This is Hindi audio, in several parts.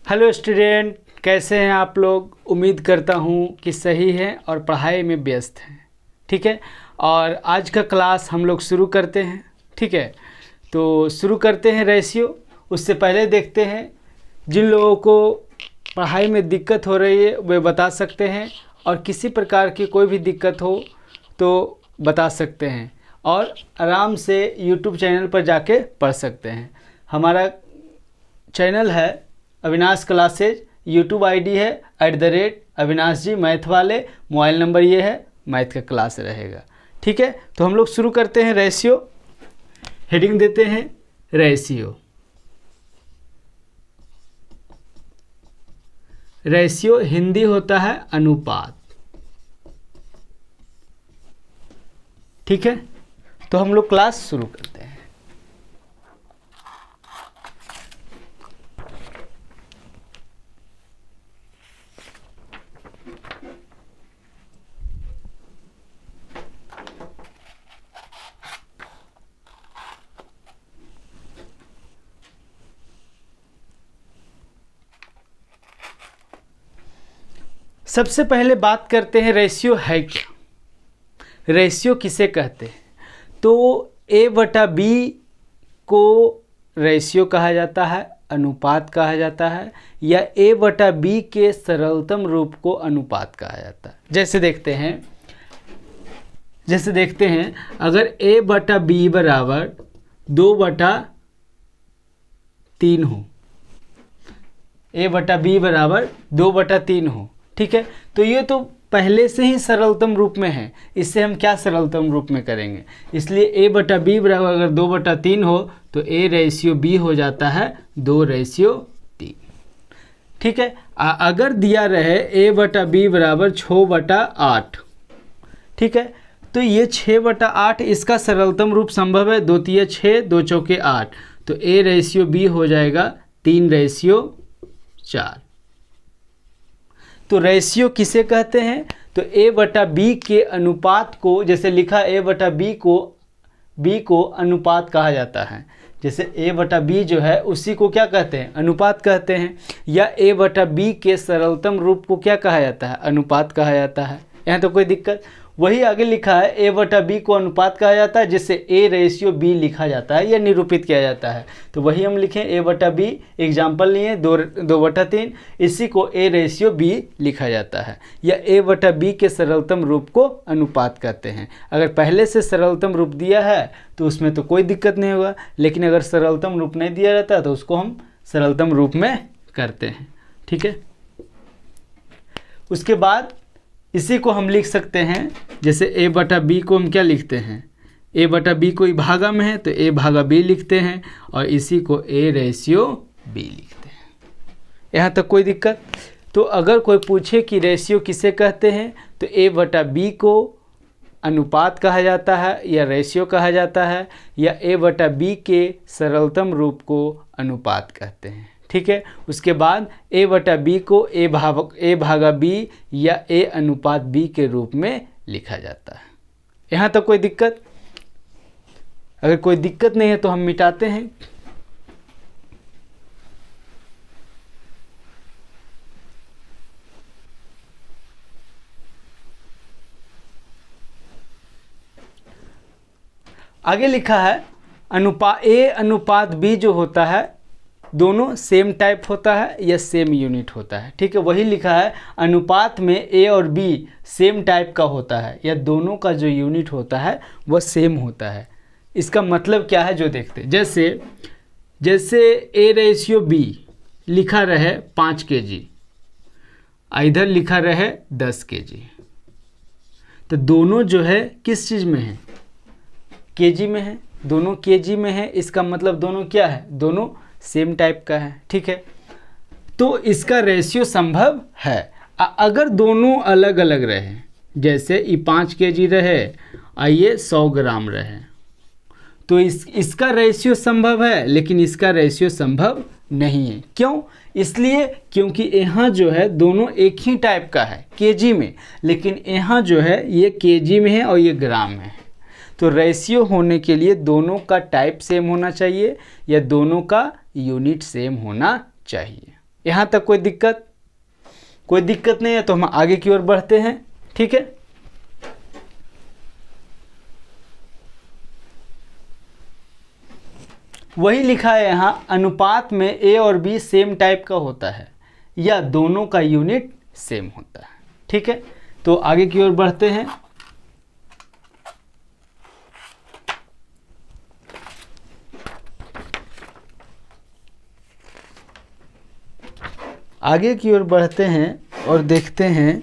हेलो स्टूडेंट, कैसे हैं आप लोग। उम्मीद करता हूँ कि सही हैं और पढ़ाई में व्यस्त हैं। ठीक है, और आज का क्लास हम लोग शुरू करते हैं। ठीक है, तो शुरू करते हैं रेशियो। उससे पहले देखते हैं जिन लोगों को पढ़ाई में दिक्कत हो रही है वे बता सकते हैं, और किसी प्रकार की कोई भी दिक्कत हो तो बता सकते हैं, और आराम से यूट्यूब चैनल पर जाके पढ़ सकते हैं। हमारा चैनल है अविनाश क्लासेज, यूट्यूब आईडी है @अविनाश जी मैथ वाले, मोबाइल नंबर ये है, मैथ का क्लास रहेगा। ठीक है, तो हम लोग शुरू करते हैं। रेशियो हेडिंग देते हैं रेशियो। रेशियो हिंदी होता है अनुपात। ठीक है, तो हम लोग क्लास शुरू करते हैं। सबसे पहले बात करते हैं रेशियो है क्या। रेशियो किसे कहते हैं? तो A/B को रेशियो कहा जाता है, अनुपात कहा जाता है, या A/B के सरलतम रूप को अनुपात कहा जाता है। जैसे देखते हैं अगर A/B बराबर 2/3 हो, A/B बराबर 2/3 हो। ठीक है, तो ये तो पहले से ही सरलतम रूप में है, इससे हम क्या सरलतम रूप में करेंगे, इसलिए A/B बराबर अगर 2/3 हो तो A/B हो जाता है 2/3। ठीक है, अगर दिया रहे A/B बराबर 6/8, ठीक है, तो ये 6/8 इसका सरलतम रूप संभव है। 2 × 6 2 × 4 8, तो A/B हो जाएगा 3/4। तो रेशियो किसे कहते हैं? तो A/B के अनुपात को, जैसे लिखा A/B को अनुपात कहा जाता है। जैसे A/B जो है उसी को क्या कहते हैं? अनुपात कहते हैं। या A/B के सरलतम रूप को क्या कहा जाता है? अनुपात कहा जाता है। यहाँ तो कोई दिक्कत, वही आगे लिखा है A/B को अनुपात कहा जाता है, जिससे A/B लिखा जाता है या निरूपित किया जाता है। तो वही हम लिखें A/B, एग्जाम्पल लिए 2/3, इसी को A/B लिखा जाता है, या A/B के सरलतम रूप को अनुपात कहते हैं। अगर पहले से सरलतम रूप दिया है तो उसमें तो कोई दिक्कत नहीं होगा, लेकिन अगर सरलतम रूप नहीं दिया रहता तो उसको हम सरलतम रूप में करते हैं। ठीक है, उसके बाद इसी को हम लिख सकते हैं, जैसे A/B को हम क्या लिखते हैं? A/B कोई भागा में है तो A/B लिखते हैं, और इसी को A/B लिखते हैं। यहाँ तक कोई दिक्कत? तो अगर कोई पूछे कि रेशियो किसे कहते हैं, तो A/B को अनुपात कहा जाता है या रेशियो कहा जाता है, या A/B के सरलतम रूप को अनुपात कहते हैं। ठीक है, उसके बाद A/B को A/B या A/B के रूप में लिखा जाता है। यहाँ तक कोई दिक्कत? अगर कोई दिक्कत नहीं है तो हम मिटाते हैं। आगे लिखा है A/B जो होता है, दोनों सेम टाइप होता है या सेम यूनिट होता है। ठीक है, वही लिखा है अनुपात में A और B सेम टाइप का होता है, या दोनों का जो यूनिट होता है वह सेम होता है। इसका मतलब क्या है जो देखते हैं, जैसे A/B लिखा रहे 5 kg, इधर लिखा रहे 10 kg, तो दोनों जो है किस चीज़ में है? kg में है। दोनों kg में है, इसका मतलब दोनों क्या है? दोनों सेम टाइप का है। ठीक है, तो इसका रेशियो संभव है। अगर दोनों अलग अलग रहे, जैसे ये 5 kg रहे और ये 100 ग्राम रहे, तो इसका रेशियो संभव है, लेकिन इसका रेशियो संभव नहीं है। क्यों? इसलिए क्योंकि यहाँ जो है दोनों एक ही टाइप का है kg में, लेकिन यहाँ जो है ये kg में है और ये ग्राम में है। तो रेशियो होने के लिए दोनों का टाइप सेम होना चाहिए या दोनों का यूनिट सेम होना चाहिए। यहाँ तक कोई दिक्कत नहीं है, तो हम आगे की ओर बढ़ते हैं। ठीक है, वही लिखा है यहाँ, अनुपात में ए और बी सेम टाइप का होता है या दोनों का यूनिट सेम होता है। ठीक है, तो आगे की ओर बढ़ते हैं। आगे की ओर बढ़ते हैं और देखते हैं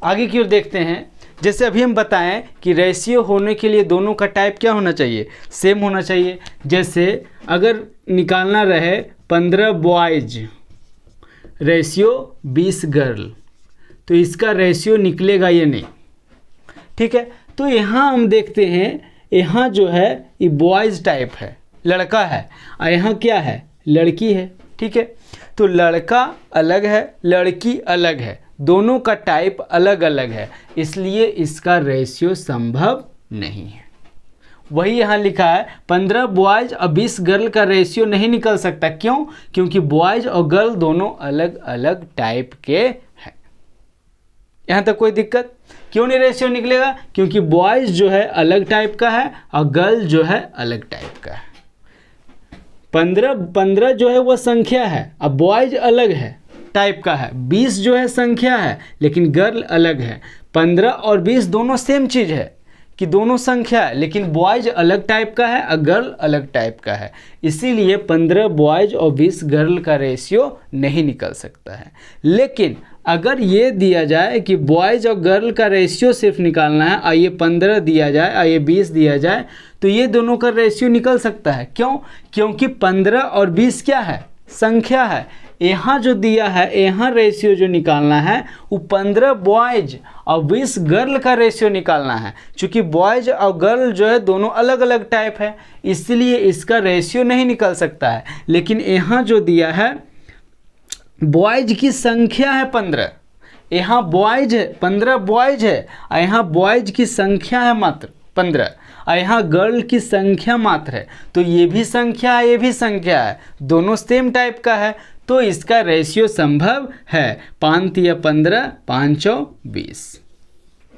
आगे की ओर देखते हैं। जैसे अभी हम बताएं कि रेशियो होने के लिए दोनों का टाइप क्या होना चाहिए, सेम होना चाहिए। जैसे अगर निकालना रहे 15 बॉयज रेशियो 20 गर्ल, तो इसका रेशियो निकलेगा ये नहीं। ठीक है, तो यहाँ हम देखते हैं, यहाँ जो है ये बॉयज टाइप है, लड़का है, और यहाँ क्या है, लड़की है। ठीक है, तो लड़का अलग है, लड़की अलग है, दोनों का टाइप अलग अलग है, इसलिए इसका रेशियो संभव नहीं है। वही यहाँ लिखा है 15 बॉयज और 20 गर्ल का रेशियो नहीं निकल सकता। क्यों? क्योंकि बॉयज और गर्ल दोनों अलग अलग टाइप के हैं। यहाँ तक कोई दिक्कत? क्यों नहीं रेशियो निकलेगा? क्योंकि बॉयज जो है अलग टाइप का है और गर्ल जो है अलग टाइप का है। 15 जो है वह संख्या है, अब बॉयज अलग है टाइप का है। 20 जो है संख्या है लेकिन गर्ल अलग है। 15 और 20 दोनों सेम चीज़ है कि दोनों संख्या है, लेकिन बॉयज अलग टाइप का है और गर्ल अलग टाइप का है, इसीलिए 15 बॉयज और 20 गर्ल का रेशियो नहीं निकल सकता है। लेकिन अगर ये दिया जाए कि बॉयज और गर्ल का रेशियो सिर्फ निकालना है और ये 15 दिया जाए और ये 20 दिया जाए, तो ये दोनों का रेशियो निकल सकता है। क्यों? क्योंकि 15 और 20 क्या है, संख्या है। यहाँ जो दिया है, यहाँ रेशियो जो निकालना है वो 15 बॉयज और 20 गर्ल का रेशियो निकालना है। चूँकि बॉयज और गर्ल जो है दोनों अलग अलग टाइप है, इसलिए इसका रेशियो नहीं निकल सकता है। लेकिन यहाँ जो दिया है, बॉयज की संख्या है 15, यहाँ बॉयज है 15 बॉयज है और यहाँ बॉयज की संख्या है मात्र 15 और यहाँ गर्ल की संख्या मात्र है। तो ये भी संख्या है, ये भी संख्या है, दोनों सेम टाइप का है, तो इसका रेशियो संभव है। 5 या 15, 5 20।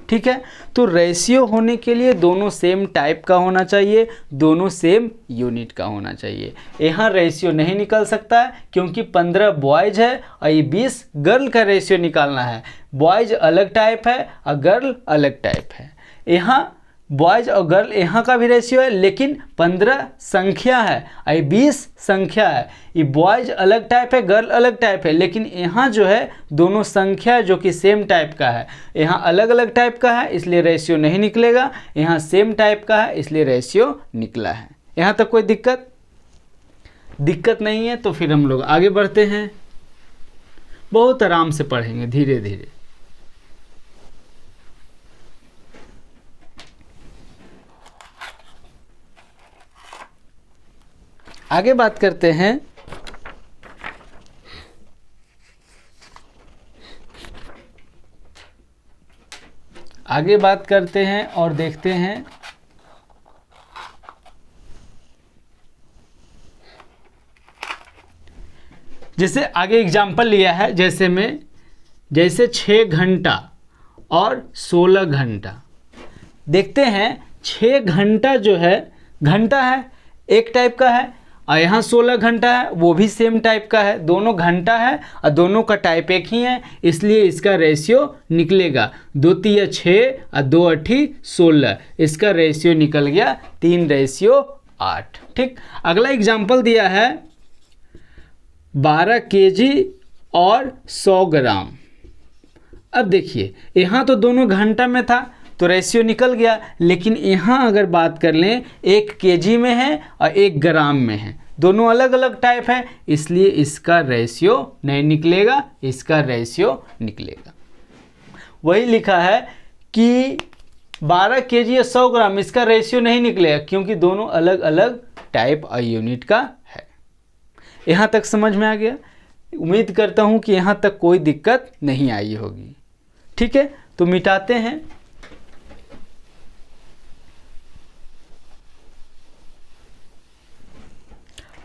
ठीक है, तो रेशियो होने के लिए दोनों सेम टाइप का होना चाहिए, दोनों सेम यूनिट का होना चाहिए। यहाँ रेशियो नहीं निकल सकता है क्योंकि 15 बॉयज है और ये 20 गर्ल का रेशियो निकालना है। बॉयज अलग टाइप है और गर्ल अलग टाइप है। यहाँ बॉयज और गर्ल यहाँ का भी रेशियो है, लेकिन 15 संख्या है और 20 संख्या है। ये बॉयज अलग टाइप है, गर्ल अलग टाइप है, लेकिन यहाँ जो है दोनों संख्या जो कि सेम टाइप का है। यहाँ अलग अलग टाइप का है इसलिए रेशियो नहीं निकलेगा, यहाँ सेम टाइप का है इसलिए रेशियो निकला है। यहाँ तक कोई दिक्कत नहीं है? तो फिर हम लोग आगे बढ़ते हैं, बहुत आराम से पढ़ेंगे, धीरे धीरे। आगे बात करते हैं और देखते हैं जैसे आगे एग्जाम्पल लिया है, जैसे 6 घंटा और 16 घंटा। देखते हैं 6 घंटा जो है, घंटा है एक टाइप का है और यहाँ 16 घंटा है वो भी सेम टाइप का है, दोनों घंटा है और दोनों का टाइप एक ही है, इसलिए इसका रेशियो निकलेगा। 2 तिया 6 और 2 8 16, इसका रेशियो निकल गया 3:8। ठीक, अगला एग्जाम्पल दिया है 12 kg और 100 ग्राम। अब देखिए यहाँ तो दोनों घंटा में था तो रेशियो निकल गया, लेकिन यहाँ अगर बात कर लें 1 kg में है और 1 ग्राम में है, दोनों अलग अलग टाइप है, इसलिए इसका रेशियो नहीं निकलेगा, इसका रेशियो निकलेगा। वही लिखा है कि 12 kg या 100 ग्राम, इसका रेशियो नहीं निकलेगा क्योंकि दोनों अलग अलग टाइप और यूनिट का है। यहाँ तक समझ में आ गया? उम्मीद करता हूँ कि यहाँ तक कोई दिक्कत नहीं आई होगी। ठीक है, तो मिटाते हैं।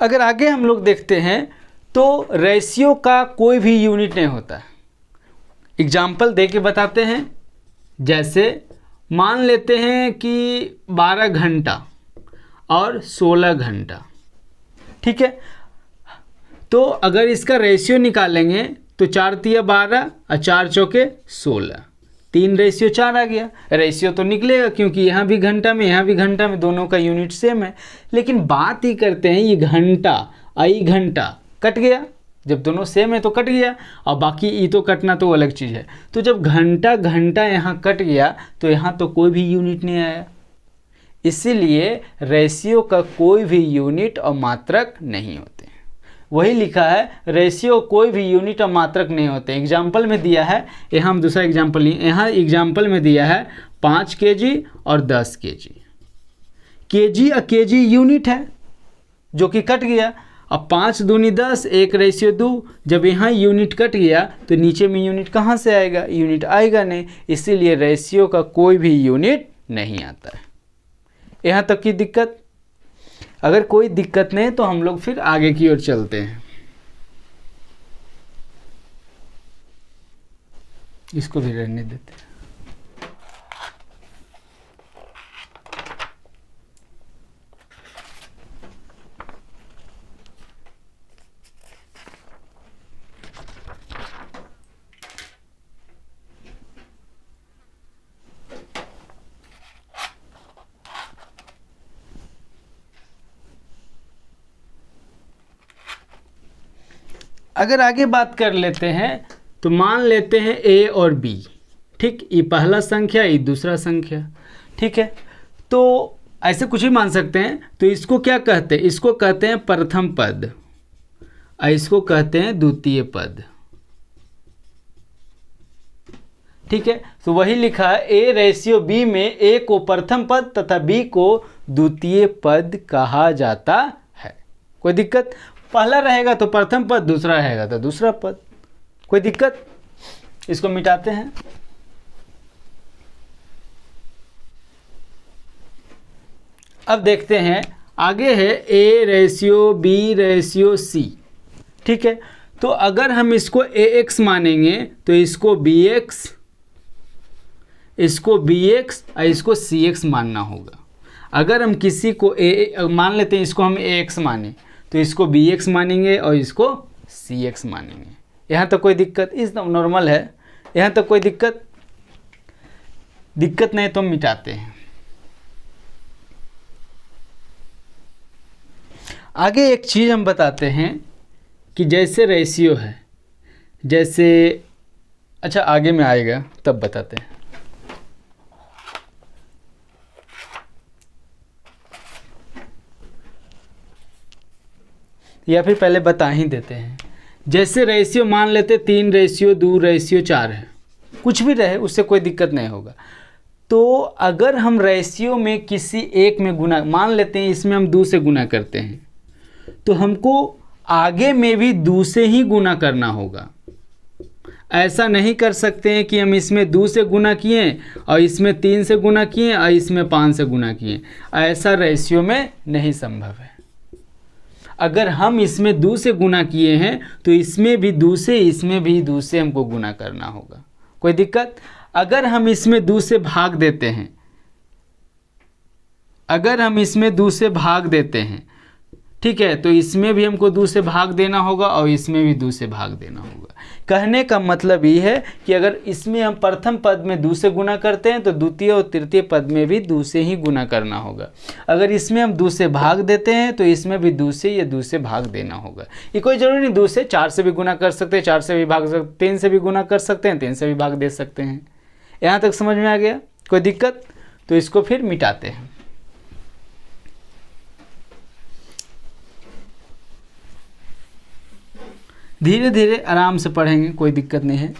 अगर आगे हम लोग देखते हैं तो रेशियो का कोई भी यूनिट नहीं होता। एग्जाम्पल दे के बताते हैं। जैसे मान लेते हैं कि 12 घंटा और 16 घंटा। ठीक है, तो अगर इसका रेशियो निकालेंगे तो 4 तिया 12 और 4 चौके 16, 3:4 आ गया। रेशियो तो निकलेगा क्योंकि यहाँ भी घंटा में यहाँ भी घंटा में, दोनों का यूनिट सेम है। लेकिन बात ही करते हैं ये घंटा आई घंटा कट गया, जब दोनों सेम है तो कट गया, और बाकी ई तो कटना तो अलग चीज़ है। तो जब घंटा घंटा यहाँ कट गया तो यहाँ तो कोई भी यूनिट नहीं आया। इसीलिए रेशियो का कोई भी यूनिट और मात्रक नहीं होते। वही लिखा है, रेशियो कोई भी यूनिट और मात्रक नहीं होते। एग्जाम्पल में दिया है, यहाँ हम दूसरा एग्जाम्पल लिए, यहाँ एग्जाम्पल में दिया है 5 kg और 10 kg। kg और kg यूनिट है जो कि कट गया। अब 5 दूनी 10, 1:2। जब यहाँ यूनिट कट गया तो नीचे में यूनिट कहाँ से आएगा? यूनिट आएगा नहीं। इसीलिए रेशियो का कोई भी यूनिट नहीं आता है। यहाँ तक की दिक्कत? अगर कोई दिक्कत नहीं तो हम लोग फिर आगे की ओर चलते हैं। इसको भी रहने देते हैं। अगर आगे बात कर लेते हैं तो मान लेते हैं ए और बी। ठीक, ये पहला संख्या, ये दूसरा संख्या। ठीक है, तो ऐसे कुछ भी मान सकते हैं। तो इसको क्या कहते हैं? इसको कहते हैं प्रथम पद और इसको कहते हैं द्वितीय पद। ठीक है, तो वही लिखा है, ए रेशियो बी में ए को प्रथम पद तथा बी को द्वितीय पद कहा जाता है। कोई दिक्कत? पहला रहेगा तो प्रथम पद, दूसरा रहेगा तो दूसरा पद। कोई दिक्कत? इसको मिटाते हैं। अब देखते हैं आगे है A ratio B ratio C. ठीक है, तो अगर हम इसको ax मानेंगे तो इसको bx, इसको bx और इसको cx मानना होगा। अगर हम किसी को मान लेते हैं, इसको हम ax माने तो इसको bx मानेंगे और इसको cx मानेंगे। यहाँ तक कोई दिक्कत? इस नॉर्मल है। यहाँ तक कोई दिक्कत? दिक्कत नहीं तो मिटाते हैं। आगे एक चीज़ हम बताते हैं कि जैसे रेशियो है, जैसे अच्छा आगे में आएगा तब बताते हैं। या फिर पहले बता ही देते हैं। जैसे रेशियो मान लेते 3:2:4 है, कुछ भी रहे उससे कोई दिक्कत नहीं होगा। तो अगर हम रेशियो में किसी एक में गुना, मान लेते हैं इसमें हम 2 से गुना करते हैं, तो हमको आगे में भी 2 से ही गुना करना होगा। ऐसा नहीं कर सकते हैं कि हम इसमें 2 से गुना किए और इसमें 3 से गुना किए और इसमें 5 से गुना किए। ऐसा रेशियो में नहीं संभव है। अगर हम इसमें 2 से गुना किए हैं तो इसमें भी 2 से, इसमें भी 2 से हमको गुना करना होगा। कोई दिक्कत? अगर हम इसमें 2 से भाग देते हैं, अगर हम इसमें 2 से भाग देते हैं, ठीक है, तो इसमें भी हमको 2 से भाग देना होगा और इसमें भी 2 से भाग देना होगा। कहने का मतलब ये है कि अगर इसमें हम प्रथम पद में 2 से गुना करते हैं तो द्वितीय और तृतीय पद में भी 2 से ही गुना करना होगा। अगर इसमें हम 2 से भाग देते हैं तो इसमें भी 2 से या 2 से भाग देना होगा। ये कोई ज़रूरी नहीं 2 से, 4 से भी गुना कर सकते हैं, 4 से भी भाग सकते, 3 से भी गुना कर सकते हैं, 3 से भी भाग दे सकते हैं। यहाँ तक समझ में आ गया? कोई दिक्कत? तो इसको फिर मिटाते हैं। धीरे धीरे आराम से पढ़ेंगे, कोई दिक्कत नहीं है।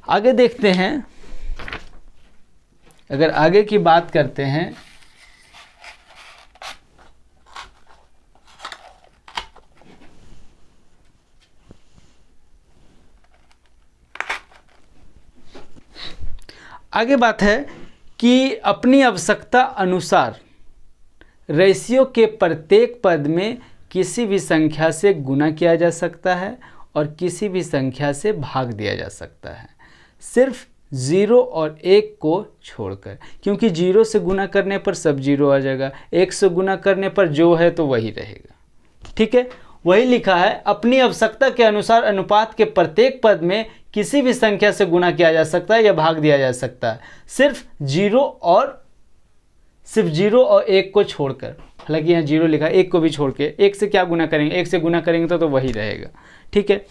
आगे देखते हैं। अगर आगे की बात करते हैं आगे बात है कि अपनी आवश्यकता अनुसार रेशियो के प्रत्येक पद में किसी भी संख्या से गुना किया जा सकता है और किसी भी संख्या से भाग दिया जा सकता है, सिर्फ 0 और 1 को छोड़कर, क्योंकि 0 से गुना करने पर सब 0 आ जाएगा, 1 से गुना करने पर जो है तो वही रहेगा। ठीक है, वही लिखा है, अपनी आवश्यकता के अनुसार अनुपात के प्रत्येक पद में किसी भी संख्या से गुना किया जा सकता है या भाग दिया जा सकता है, सिर्फ 0 और 1 को छोड़कर। हालांकि यहाँ 0 लिखा है, 1 को भी छोड़ के, 1 से क्या गुना करेंगे, 1 से गुना करेंगे तो वही रहेगा। ठीक है,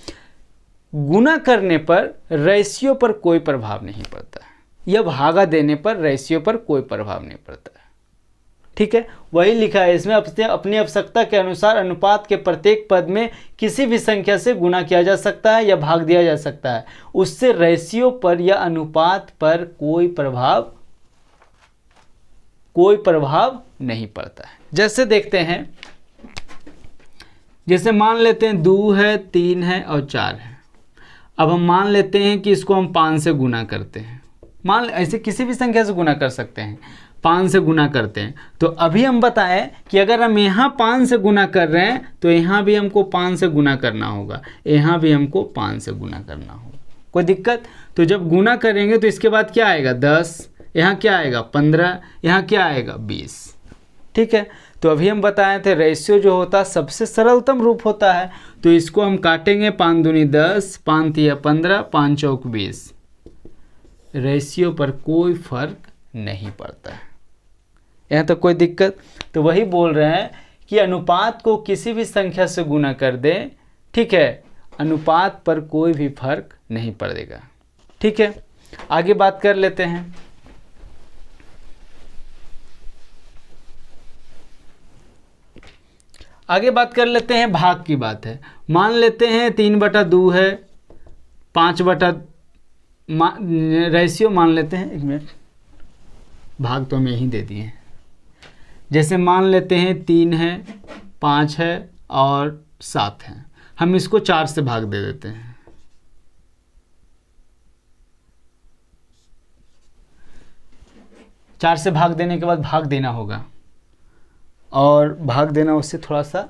गुना करने पर रेशियो पर कोई प्रभाव नहीं पड़ता है, या भागा देने पर रेशियो पर कोई प्रभाव नहीं पड़ता है। ठीक है, वही लिखा है इसमें, अपनी आवश्यकता के अनुसार अनुपात के प्रत्येक पद में किसी भी संख्या से गुना किया जा सकता है या भाग दिया जा सकता है, उससे रेशियो पर या अनुपात पर कोई प्रभाव नहीं पड़ता है। जैसे देखते हैं, जैसे मान लेते हैं 2 है, 3 है और 4 है। अब हम मान लेते हैं कि इसको हम 5 से गुना करते हैं, ऐसे किसी भी संख्या से गुना कर सकते हैं, 5 से गुना करते हैं। तो अभी हम बताएं कि अगर हम यहाँ 5 से गुना कर रहे हैं तो यहाँ भी हमको 5 से गुना करना होगा, यहाँ भी हमको 5 से गुना करना होगा। कोई दिक्कत? तो जब गुना करेंगे तो इसके बाद क्या आएगा, 10, यहाँ क्या आएगा 15, यहाँ क्या आएगा 20। ठीक है, तो अभी हम बताए थे रेशियो जो होता है सबसे सरलतम रूप होता है, तो इसको हम काटेंगे, 5 दूनी 10, 5 तिया 15, 5 चौक 20। रेशियो पर कोई फर्क नहीं पड़ता है, यहाँ तक कोई दिक्कत? तो वही बोल रहे हैं कि अनुपात को किसी भी संख्या से गुना कर दें, ठीक है, अनुपात पर कोई भी फर्क नहीं पड़ेगा। ठीक है, आगे बात कर लेते हैं। आगे बात कर लेते हैं, भाग की बात है। मान लेते हैं 3/2 है, 5/, रेशियो मान लेते हैं, 1 मिनट, भाग तो हम यहीं दे दिए। जैसे मान लेते हैं 3 है, 5 है और 7 है, हम इसको 4 से भाग दे देते हैं। चार से भाग देने के बाद भाग देना होगा, और भाग देना उससे थोड़ा सा,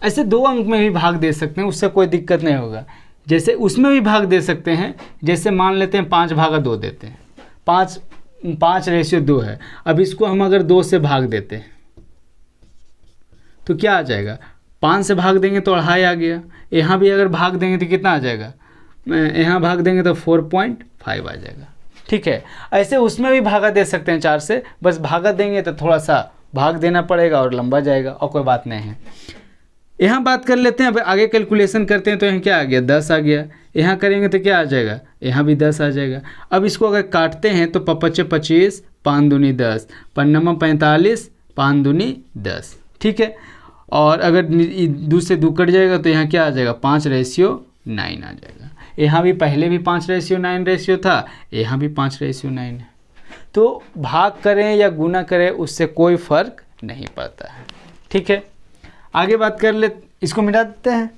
ऐसे 2 अंक में भी भाग दे सकते हैं, उससे कोई दिक्कत नहीं होगा। जैसे उसमें भी भाग दे सकते हैं, जैसे मान लेते हैं 5/2 देते हैं, 5:2 है। अब इसको हम अगर 2 से भाग देते हैं तो क्या आ जाएगा, 5 से भाग देंगे तो 2.5 आ गया। यहाँ भी अगर भाग देंगे तो कितना आ जाएगा, यहाँ भाग देंगे तो 4.5 आ जाएगा। ठीक है, ऐसे उसमें भी भागा दे सकते हैं 4 से, बस भागा देंगे तो थोड़ा सा भाग देना पड़ेगा और लंबा जाएगा, और कोई बात नहीं है। यहाँ बात कर लेते हैं, अब आगे कैलकुलेशन करते हैं तो यहाँ क्या आ गया, 10 आ गया। यहाँ करेंगे तो क्या आ जाएगा, यहाँ भी 10 आ जाएगा। अब इसको अगर काटते हैं तो 5 × 25, 5 दूनी 10, 5 45, 5 दूनी 10। ठीक है, और अगर 2 से 2 कट जाएगा तो यहाँ क्या आ जाएगा, 5:9 आ जाएगा। यहाँ भी पहले भी 5:9 रेशियो था, यहाँ भी 5:9 है। तो भाग करें या गुना करें उससे कोई फर्क नहीं पड़ता है। ठीक है, आगे बात कर ले, इसको मिटा देते हैं।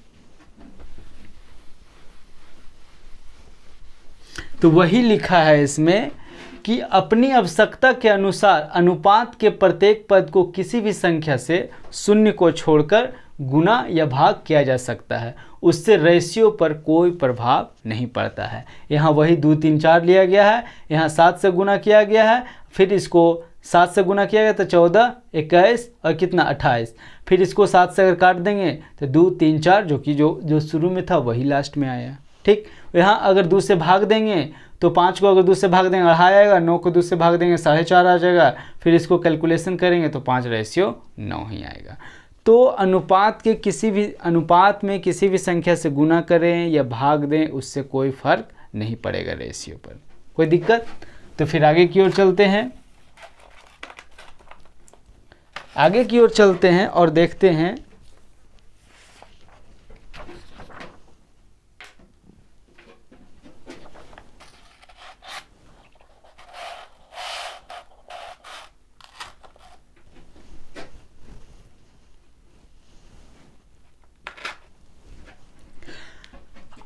तो वही लिखा है इसमें कि अपनी आवश्यकता के अनुसार अनुपात के प्रत्येक पद को किसी भी संख्या से 0 को छोड़कर गुना या भाग किया जा सकता है, उससे रेशियो पर कोई प्रभाव नहीं पड़ता है। यहाँ वही 2, 3, 4 लिया गया है, यहाँ 7 से गुना किया गया है, फिर इसको 7 से गुना किया गया तो 14, 21 और कितना 28, फिर इसको 7 से अगर काट देंगे तो 2, 3, 4 जो कि जो शुरू में था वही लास्ट में आया। ठीक, यहाँ अगर 2 से भाग देंगे तो 5 को अगर 2 से भाग देंगे 2.5 आएगा, 9 को 2 से भाग देंगे 4.5 आ जाएगा, फिर इसको कैलकुलेशन करेंगे तो 5:9 ही आएगा। तो अनुपात में किसी भी संख्या से गुना करें या भाग दें उससे कोई फर्क नहीं पड़ेगा रेशियो पर। कोई दिक्कत? तो फिर आगे की ओर चलते हैं। आगे की ओर चलते हैं और देखते हैं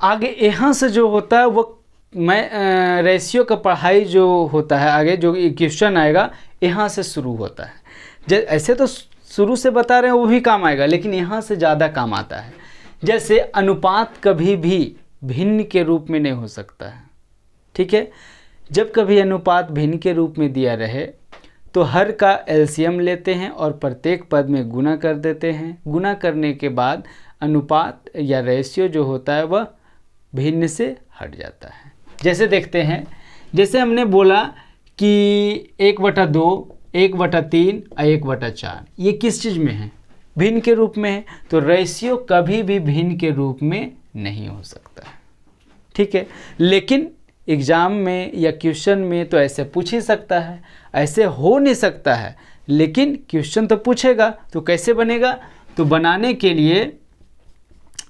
आगे यहाँ से जो होता है वो मैं रेशियो का पढ़ाई जो होता है आगे जो क्वेश्चन आएगा यहाँ से शुरू होता है। ऐसे तो शुरू से बता रहे हैं वो भी काम आएगा, लेकिन यहाँ से ज़्यादा काम आता है। जैसे अनुपात कभी भी भिन्न के रूप में नहीं हो सकता है, ठीक है। जब कभी अनुपात भिन्न के रूप में दिया रहे तो हर का एलसीएम लेते हैं और प्रत्येक पद में गुना कर देते हैं। गुना करने के बाद अनुपात या रेशियो जो होता है वह भिन्न से हट जाता है। जैसे देखते हैं, जैसे हमने बोला कि 1/2, 1/3 और 1/4, ये किस चीज़ में है? भिन्न के रूप में है। तो रेशियो कभी भी भिन्न के रूप में नहीं हो सकता है, ठीक है। लेकिन एग्ज़ाम में या क्वेश्चन में तो ऐसे पूछ ही सकता है, ऐसे हो नहीं सकता है, लेकिन क्वेश्चन तो पूछेगा। तो कैसे बनेगा? तो बनाने के लिए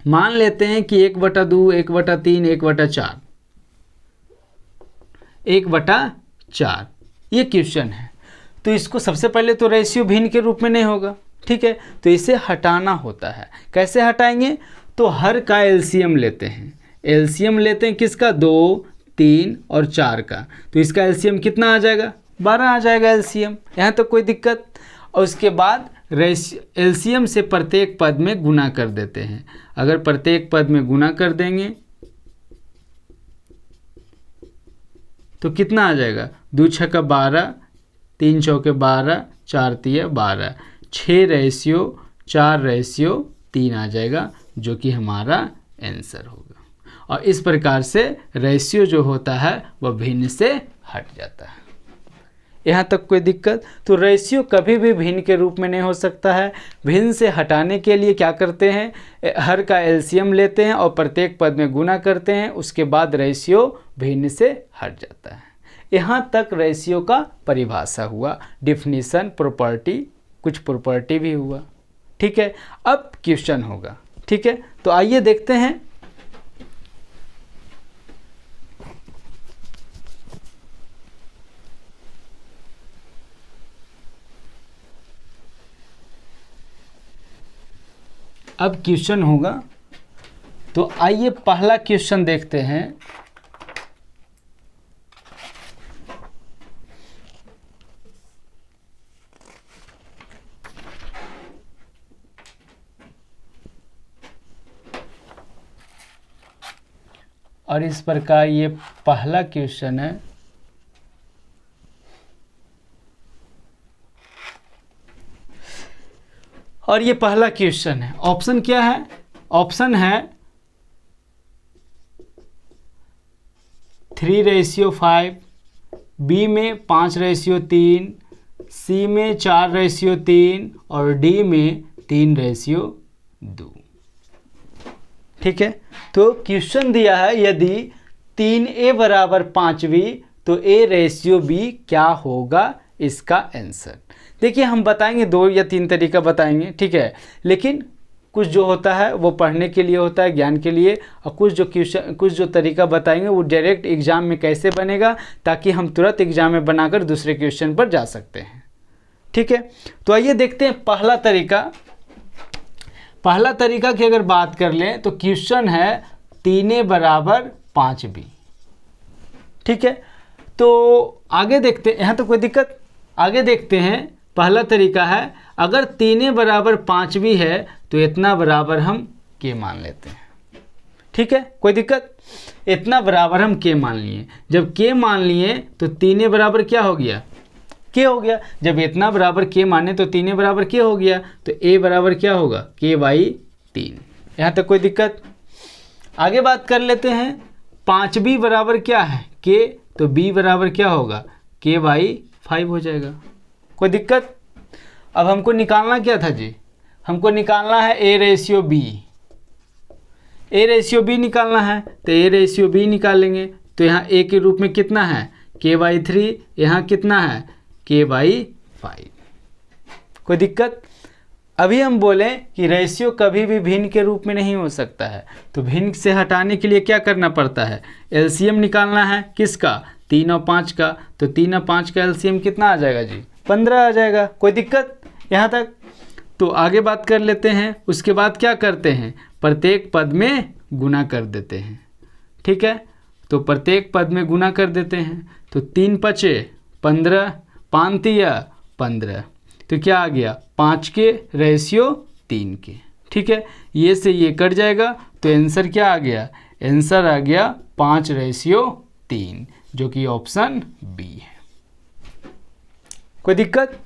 मान लेते हैं कि 1/2, 1/3, 1/4, 1/4 ये क्वेश्चन है। तो इसको सबसे पहले तो रेशियो भिन्न के रूप में नहीं होगा, ठीक है। तो इसे हटाना होता है। कैसे हटाएंगे? तो हर का एलसीएम लेते हैं। एलसीएम लेते हैं किसका? 2, 3 और 4 का। तो इसका एलसीएम कितना आ जाएगा? 12 आ जाएगा एलसीएम। यहाँ तो कोई दिक्कत। और उसके बाद एलसीएम से प्रत्येक पद में गुना कर देते हैं। अगर प्रत्येक पद में गुना कर देंगे तो कितना आ जाएगा? 2 छक्का 12, 3 चौके 12, 4 तिया 12, 6:4:3 आ जाएगा, जो कि हमारा आंसर होगा। और इस प्रकार से रेशियो जो होता है वह भिन्न से हट जाता है। यहाँ तक कोई दिक्कत? तो रेशियो कभी भी भिन्न के रूप में नहीं हो सकता है। भिन्न से हटाने के लिए क्या करते हैं? हर का एलसीएम लेते हैं और प्रत्येक पद में गुना करते हैं। उसके बाद रेशियो भिन्न से हट जाता है। यहाँ तक रेशियो का परिभाषा हुआ, डिफिनीशन, प्रॉपर्टी, कुछ प्रॉपर्टी भी हुआ, ठीक है। अब क्वेश्चन होगा, ठीक है। तो आइए देखते हैं। अब क्वेश्चन होगा, तो आइए पहला क्वेश्चन देखते हैं। और इस प्रकार ये पहला क्वेश्चन है। और ये पहला क्वेश्चन है। ऑप्शन क्या है? ऑप्शन है 3:5, बी में 5:3, सी में 4:3 और डी में 3:2, ठीक है। तो क्वेश्चन दिया है यदि 3a बराबर 5b तो a/b क्या होगा इसका आंसर। देखिए हम बताएंगे 2 या 3 तरीका बताएंगे, ठीक है। लेकिन कुछ जो होता है वो पढ़ने के लिए होता है, ज्ञान के लिए, और कुछ जो तरीका बताएंगे वो डायरेक्ट एग्जाम में कैसे बनेगा, ताकि हम तुरंत एग्जाम में बनाकर दूसरे क्वेश्चन पर जा सकते हैं, ठीक है। तो आइए देखते हैं पहला तरीका की अगर बात कर लें तो क्वेश्चन है 3a बराबर 5b, ठीक है। तो आगे देखते हैं, यहाँ तो कोई दिक्कत। आगे देखते हैं, पहला तरीका है अगर 3a बराबर 5b है तो इतना बराबर हम k मान लेते हैं, ठीक है। कोई दिक्कत? इतना बराबर हम k मान लिए। जब k मान लिए तो 3a बराबर क्या हो गया? k हो गया। जब इतना बराबर k माने तो 3a बराबर k हो गया। तो a बराबर क्या होगा? k/3। यहाँ तक कोई दिक्कत? आगे बात कर लेते हैं। 5b बराबर क्या है? k। तो b बराबर क्या होगा? k/5 हो जाएगा। कोई दिक्कत? अब हमको निकालना क्या था जी? हमको निकालना है a/b। a/b निकालना है तो a/b निकालेंगे। तो यहाँ a के रूप में कितना है? k/3। यहाँ कितना है? k/5। कोई दिक्कत? अभी हम बोले कि रेशियो कभी भी भिन्न के रूप में नहीं हो सकता है। तो भिन्न से हटाने के लिए क्या करना पड़ता है? एलसीएम निकालना है। किसका? 3 और 5 का। तो 3 और 5 का एलसीएम कितना आ जाएगा जी? 15 आ जाएगा। कोई दिक्कत यहाँ तक? तो आगे बात कर लेते हैं। उसके बाद क्या करते हैं? प्रत्येक पद में गुना कर देते हैं, ठीक है। तो प्रत्येक पद में गुना कर देते हैं। तो 3 पचे 15, 5 तिया 15, तो क्या आ गया 5 के रेशियो 3 के। ठीक है, ये से ये कट जाएगा तो आंसर क्या आ गया, आंसर आ गया 5:3, जो कि ऑप्शन बी है। कोई दिक्कत?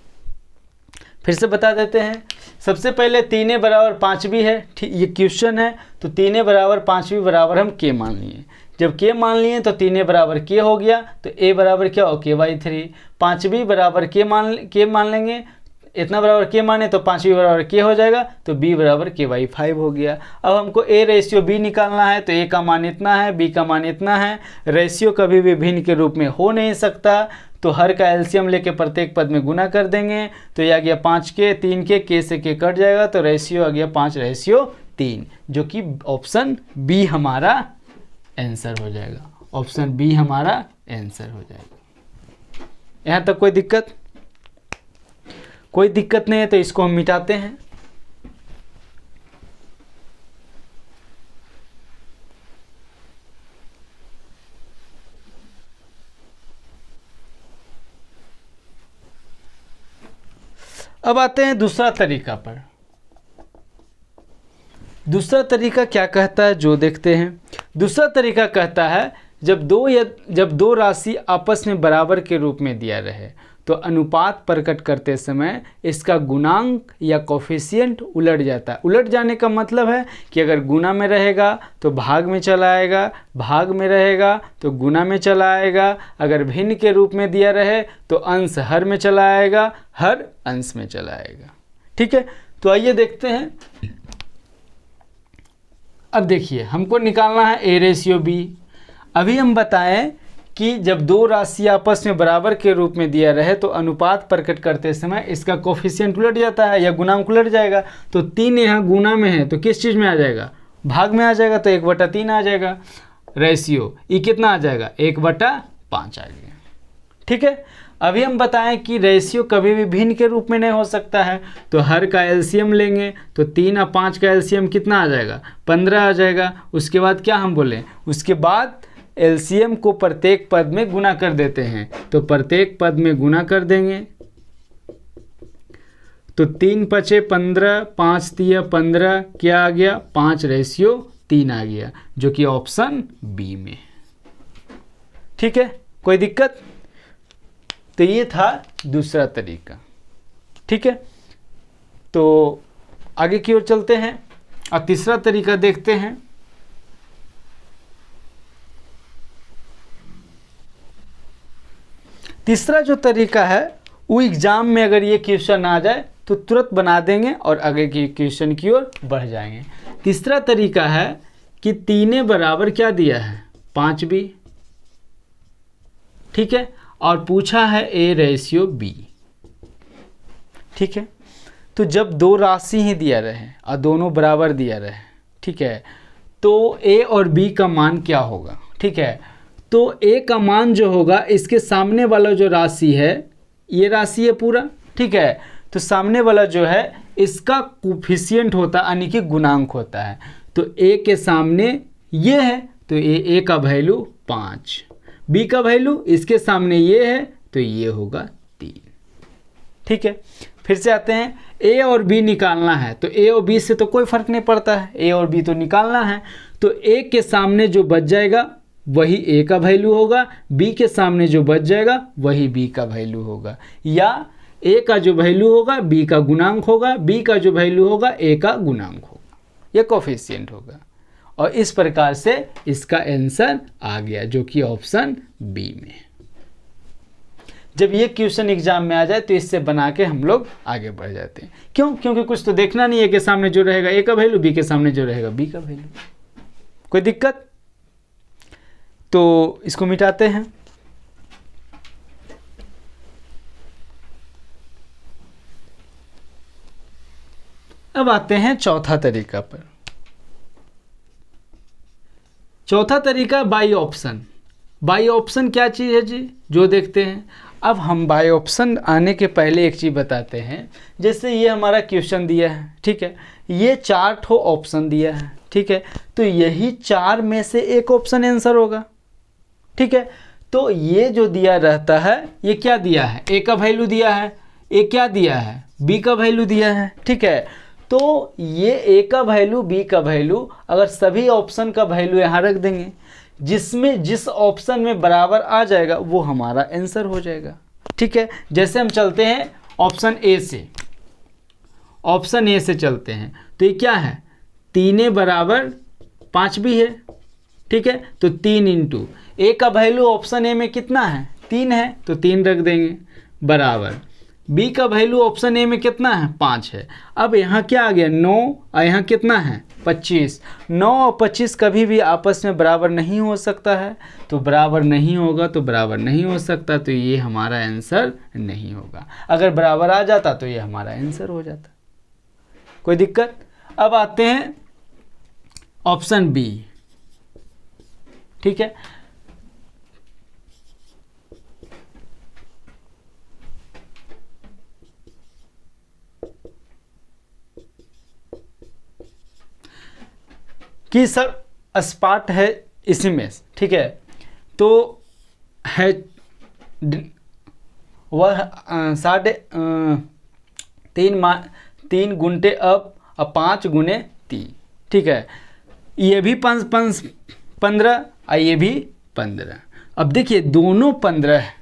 फिर से बता देते हैं। सबसे पहले 3 बराबर 5 भी है, ठीक, ये क्वेश्चन है, तो 3 बराबर 5 भी बराबर हम के मान लिए। जब के मान लिए तो 3 बराबर के हो गया, तो ए बराबर क्या हो, के/3। 5 भी बराबर के मान लेंगे, इतना बराबर के माने तो 5 भी बराबर के हो जाएगा, तो b बराबर के/5 हो गया। अब हमको a रेशियो b निकालना है, तो a का मान इतना है, b का मान इतना है। रेशियो कभी भी भिन्न के रूप में हो नहीं सकता, तो हर का एलसीएम लेके प्रत्येक पद में गुना कर देंगे। तो ये आ गया 5 के 3 के से के कट जाएगा, तो रेशियो आ गया 5:3, जो कि ऑप्शन बी हमारा आंसर हो जाएगा। ऑप्शन बी हमारा आंसर हो जाएगा। यहाँ तक कोई दिक्कत? कोई दिक्कत नहीं है, तो इसको हम मिटाते हैं। अब आते हैं दूसरा तरीका पर। दूसरा तरीका क्या कहता है, जो देखते हैं। दूसरा तरीका कहता है जब दो राशि आपस में बराबर के रूप में दिया रहे, तो अनुपात प्रकट करते समय इसका गुणांक या कोफिशिएंट उलट जाता है। उलट जाने का मतलब है कि अगर गुना में रहेगा तो भाग में चला आएगा, भाग में रहेगा तो गुना में चला आएगा। अगर भिन्न के रूप में दिया रहे तो अंश हर में चला आएगा, हर अंश में चला आएगा। ठीक है, तो आइए देखते हैं। अब देखिए, हमको निकालना है a/b। अभी हम बताएं कि जब दो राशि आपस में बराबर के रूप में दिया रहे तो अनुपात प्रकट करते समय इसका कोफिशिएंट उलट जाता है या गुणांक उलट जाएगा। तो 3 यहाँ गुना में है तो किस चीज़ में आ जाएगा, भाग में आ जाएगा, तो 1/3 आ जाएगा। रेशियो ई कितना आ जाएगा, 1/5 आ गया। ठीक है, अभी हम बताएं कि रेशियो कभी भी भिन्न के रूप में नहीं हो सकता है, तो हर का एलसीएम लेंगे, तो 3 और 5 का एलसीएम कितना आ जाएगा, 15 आ जाएगा। उसके बाद क्या हम बोले, उसके बाद एलसीएम को प्रत्येक पद में गुना कर देते हैं, तो प्रत्येक पद में गुना कर देंगे। तो 3 पचे 15, 5 तिया 15, क्या आ गया, 5:3 आ गया, जो कि ऑप्शन बी में। ठीक है, कोई दिक्कत? तो ये था दूसरा तरीका। ठीक है, तो आगे की ओर चलते हैं और तीसरा तरीका देखते हैं। तीसरा जो तरीका है वो एग्जाम में अगर ये क्वेश्चन आ जाए तो तुरंत बना देंगे और आगे की क्वेश्चन की ओर बढ़ जाएंगे। तीसरा तरीका है कि 3 बराबर क्या दिया है, 5 भी। ठीक है, और पूछा है a/b। ठीक है, तो जब दो राशि ही दिया रहे और दोनों बराबर दिया रहे, ठीक है, तो a और b का मान क्या होगा। ठीक है, तो a का मान जो होगा, इसके सामने वाला जो राशि है, ये राशि है पूरा। ठीक है, तो सामने वाला जो है इसका कोफिशिएंट होता है, यानी कि गुणांक होता है। तो a के सामने ये है, तो a का वैल्यू 5, b का वैल्यू इसके सामने ये है, तो ये होगा 3। ठीक है, फिर से आते हैं, a और b निकालना है, तो a और b से तो कोई फर्क नहीं पड़ता है, a और b तो निकालना है। तो a के सामने जो बच जाएगा वही a का वैल्यू होगा, b के सामने जो बच जाएगा वही b का वैल्यू होगा, या a का जो वैल्यू होगा b का गुणांक होगा, b का जो वैल्यू होगा a का गुणांक होगा, यह कोफिशिएंट होगा। और इस प्रकार से इसका आंसर आ गया, जो कि ऑप्शन बी में। जब ये क्वेश्चन एग्जाम में आ जाए तो इससे बना के हम लोग आगे बढ़ जाते हैं। क्यों? क्योंकि कुछ तो देखना नहीं है, के सामने जो रहेगा a का वैल्यू, b के सामने जो रहेगा b का वैल्यू। कोई दिक्कत? तो इसको मिटाते हैं। अब आते हैं चौथा तरीका पर। चौथा तरीका बाई ऑप्शन। बाई ऑप्शन क्या चीज़ है जी, जो देखते हैं। अब हम बाई ऑप्शन आने के पहले एक चीज़ बताते हैं। जैसे ये हमारा क्वेश्चन दिया है, ठीक है, ये 4 ठो ऑप्शन दिया है, ठीक है, तो यही 4 में से एक ऑप्शन आंसर होगा। ठीक है, तो ये जो दिया रहता है ये क्या दिया है, ए का वैल्यू दिया है, ए क्या दिया है, बी का वैल्यू दिया है। ठीक है, तो ये ए का वैल्यू बी का वैल्यू अगर सभी ऑप्शन का वैल्यू यहाँ रख देंगे, जिसमें जिस ऑप्शन में बराबर आ जाएगा वो हमारा आंसर हो जाएगा। ठीक है, जैसे हम चलते हैं ऑप्शन ए से, ऑप्शन ए से चलते हैं तो ये क्या है, 3 बराबर 5 भी है। ठीक है, तो 3 इंटू ए का वैल्यू ऑप्शन ए में कितना है, 3 है, तो 3 रख देंगे, बराबर बी का वैल्यू ऑप्शन ए में कितना है, 5 है। अब यहाँ क्या आ गया, 9, और यहाँ कितना है, 25। 9 और 25 कभी भी आपस में बराबर नहीं हो सकता है, तो बराबर नहीं होगा तो बराबर नहीं हो सकता, तो ये हमारा आंसर नहीं होगा। अगर बराबर आ जाता तो ये हमारा आंसर हो जाता। कोई दिक्कत। अब आते हैं ऑप्शन बी। ठीक है, कि सर स्पॉट है इसी में। ठीक है, तो है वह 3.5 गुंटे अब 5 गुने 3। ठीक है, ये भी 15 और ये भी 15। अब देखिए दोनों 15 है।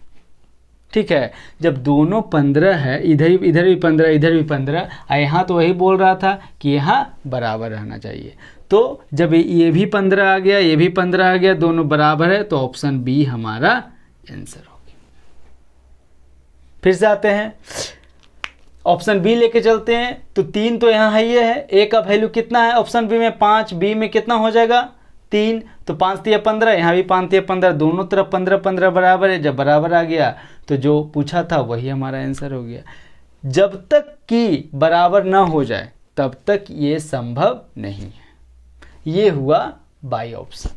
ठीक है, जब दोनों 15 है, इधर भी 15 इधर भी 15, और यहाँ तो वही बोल रहा था कि यहाँ बराबर रहना चाहिए। तो जब ये भी 15 आ गया, ये भी 15 आ गया, दोनों बराबर है, तो ऑप्शन बी हमारा आंसर होगी। फिर से आते हैं ऑप्शन बी लेके चलते हैं, तो 3 तो यहाँ है, ये है, ए का वैल्यू कितना है ऑप्शन बी में, 5, बी में कितना हो जाएगा 3, तो 5 3 15, यहाँ भी 5 3 15, दोनों तरफ 15 15 बराबर है। जब बराबर आ गया तो जो पूछा था वही हमारा आंसर हो गया। जब तक कि बराबर ना हो जाए तब तक ये संभव नहीं है। ये हुआ बाई ऑप्शन।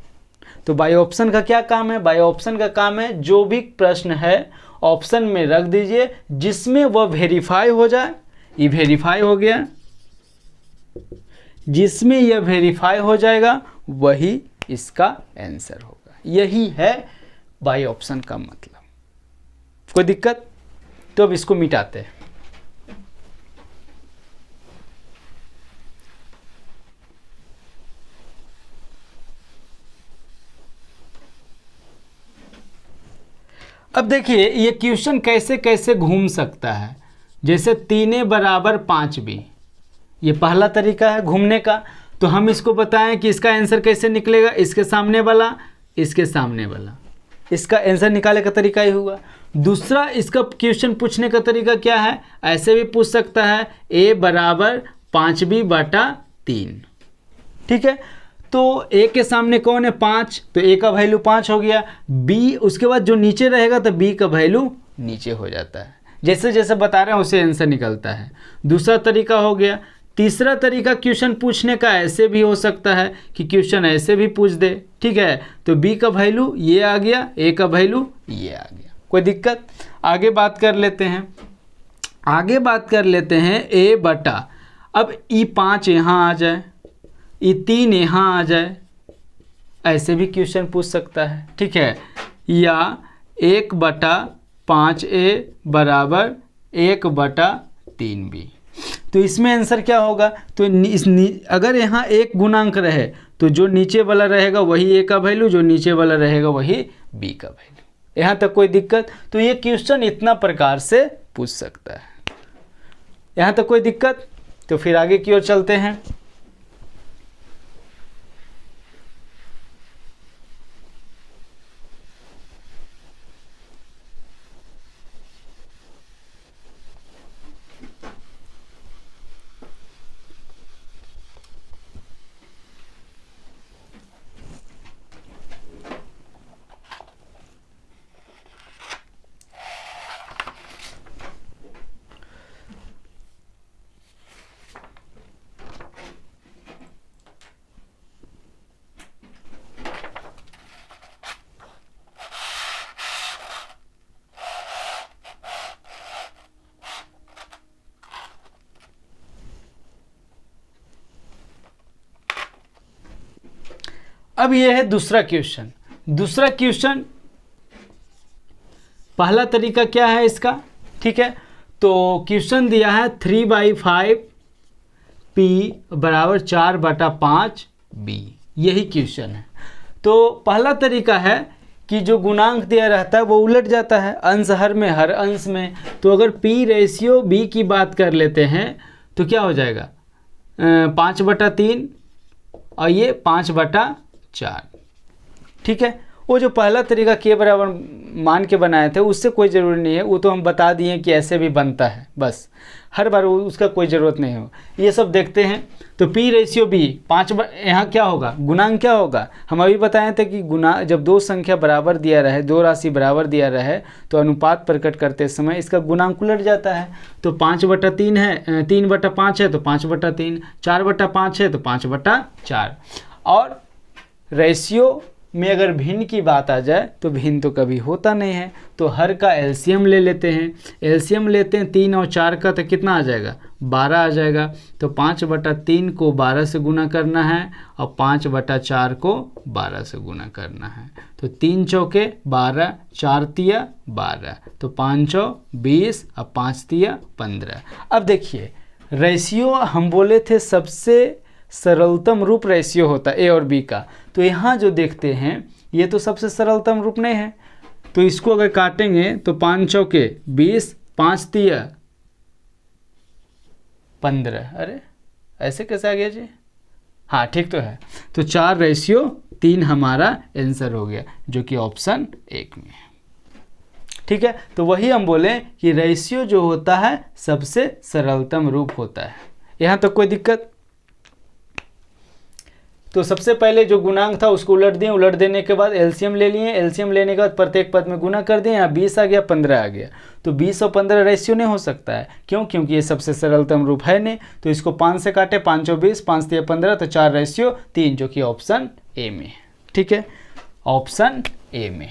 तो बाई ऑप्शन का क्या काम है, बाई ऑप्शन का काम है जो भी प्रश्न है ऑप्शन में रख दीजिए, जिसमें वह वेरीफाई हो जाए। ये वेरीफाई हो गया, जिसमें यह वेरीफाई हो जाएगा वही इसका आंसर होगा। यही है बाई ऑप्शन का मतलब। कोई दिक्कत। तो अब इसको मिटाते हैं। अब देखिए ये क्वेश्चन कैसे कैसे घूम सकता है। जैसे 3 बराबर 5 भी, ये पहला तरीका है घूमने का। तो हम इसको बताएं कि इसका आंसर कैसे निकलेगा, इसके सामने वाला, इसके सामने वाला, इसका आंसर निकालने का तरीका ही हुआ। दूसरा इसका क्वेश्चन पूछने का तरीका क्या है, ऐसे भी पूछ सकता है a बराबर 5b/3। ठीक है, तो a के सामने कौन है 5, तो a का वैल्यू 5 हो गया। b उसके बाद जो नीचे रहेगा तो b का वैल्यू नीचे हो जाता है। जैसे जैसे बता रहे हैं उसे आंसर निकलता है। दूसरा तरीका हो गया। तीसरा तरीका क्वेश्चन पूछने का ऐसे भी हो सकता है कि क्वेश्चन ऐसे भी पूछ दे। ठीक है, तो b का वैल्यू ये आ गया, a का वैल्यू ये आ गया। कोई दिक्कत। आगे बात कर लेते हैं, आगे बात कर लेते हैं a बटा, अब E5 यहाँ आ जाए, E3 यहाँ आ जाए, ऐसे भी क्वेश्चन पूछ सकता है। ठीक है, या 1/5a बराबर 1/3b। तो इसमें आंसर क्या होगा, तो अगर यहाँ एक गुणांक रहे तो जो नीचे वाला रहेगा वही a का वैल्यू, जो नीचे वाला रहेगा वही b का वैल्यू। यहाँ तक कोई दिक्कत। तो ये क्वेश्चन इतना प्रकार से पूछ सकता है। यहाँ तक कोई दिक्कत। तो फिर आगे की ओर चलते हैं। अब ये है दूसरा क्वेश्चन। दूसरा क्वेश्चन पहला तरीका क्या है इसका, ठीक है। तो क्वेश्चन दिया है 3/5 P बराबर 4/5 B, यही क्वेश्चन है। तो पहला तरीका है कि जो गुणांक दिया रहता है वो उलट जाता है, अंश हर में हर अंश में। तो अगर P रेशियो B की बात कर लेते हैं तो क्या हो जाएगा 5/3 और ये 5/4, ठीक है। वो जो पहला तरीका के बराबर मान के बनाए थे उससे कोई ज़रूरी नहीं है, वो तो हम बता दिए कि ऐसे भी बनता है, बस हर बार उसका कोई ज़रूरत नहीं हो। ये सब देखते हैं। तो P रेशियो B 5, यहाँ क्या होगा, गुणांक क्या होगा। हम अभी बताए थे कि जब दो संख्या बराबर दिया रहे, दो राशि बराबर दिया रहे तो अनुपात प्रकट करते समय इसका गुणांक उलट जाता है। तो 5/3 है, 3/5 है तो 5/3, 4/5 है तो 5/4। और रेशियो में अगर भिन्न की बात आ जाए तो भिन्न तो कभी होता नहीं है, तो हर का एलसीएम ले लेते हैं। एलसीएम लेते हैं 3 और 4 का, तो कितना आ जाएगा 12 आ जाएगा। तो 5/3 को 12 से गुना करना है और 5/4 को 12 से गुना करना है। तो 3 चौके 12, 4 तिया 12, तो 5 चौ 20 और 5 तिया 15। अब देखिए रेशियो हम बोले थे सबसे सरलतम रूप रेशियो होता है ए और बी का। तो यहाँ जो देखते हैं ये तो सबसे सरलतम रूप नहीं है, तो इसको अगर काटेंगे तो 5 चौके 20, 5 तिया 15। अरे ऐसे कैसे आ गया जी, हाँ ठीक तो है। तो 4/3 हमारा आंसर हो गया, जो कि ऑप्शन 1 में है, ठीक है। तो वही हम बोले कि रेशियो जो होता है सबसे सरलतम रूप होता है। यहाँ तक कोई दिक्कत। तो सबसे पहले जो गुणांक था उसको उलट दिए, उलट देने के बाद एलसीएम ले लिए, एलसीएम लेने के बाद प्रत्येक पद में गुना कर दिए। यहाँ 20 आ गया, 15 आ गया। तो 20 और 15 रेशियो नहीं हो सकता है, क्यों, क्योंकि ये सबसे सरलतम रूप है नहीं। तो इसको 5 से काटे, 5 और 20, 5 तिया 15, तो 4/3, जो कि ऑप्शन ए में है, ठीक है, ऑप्शन ए में,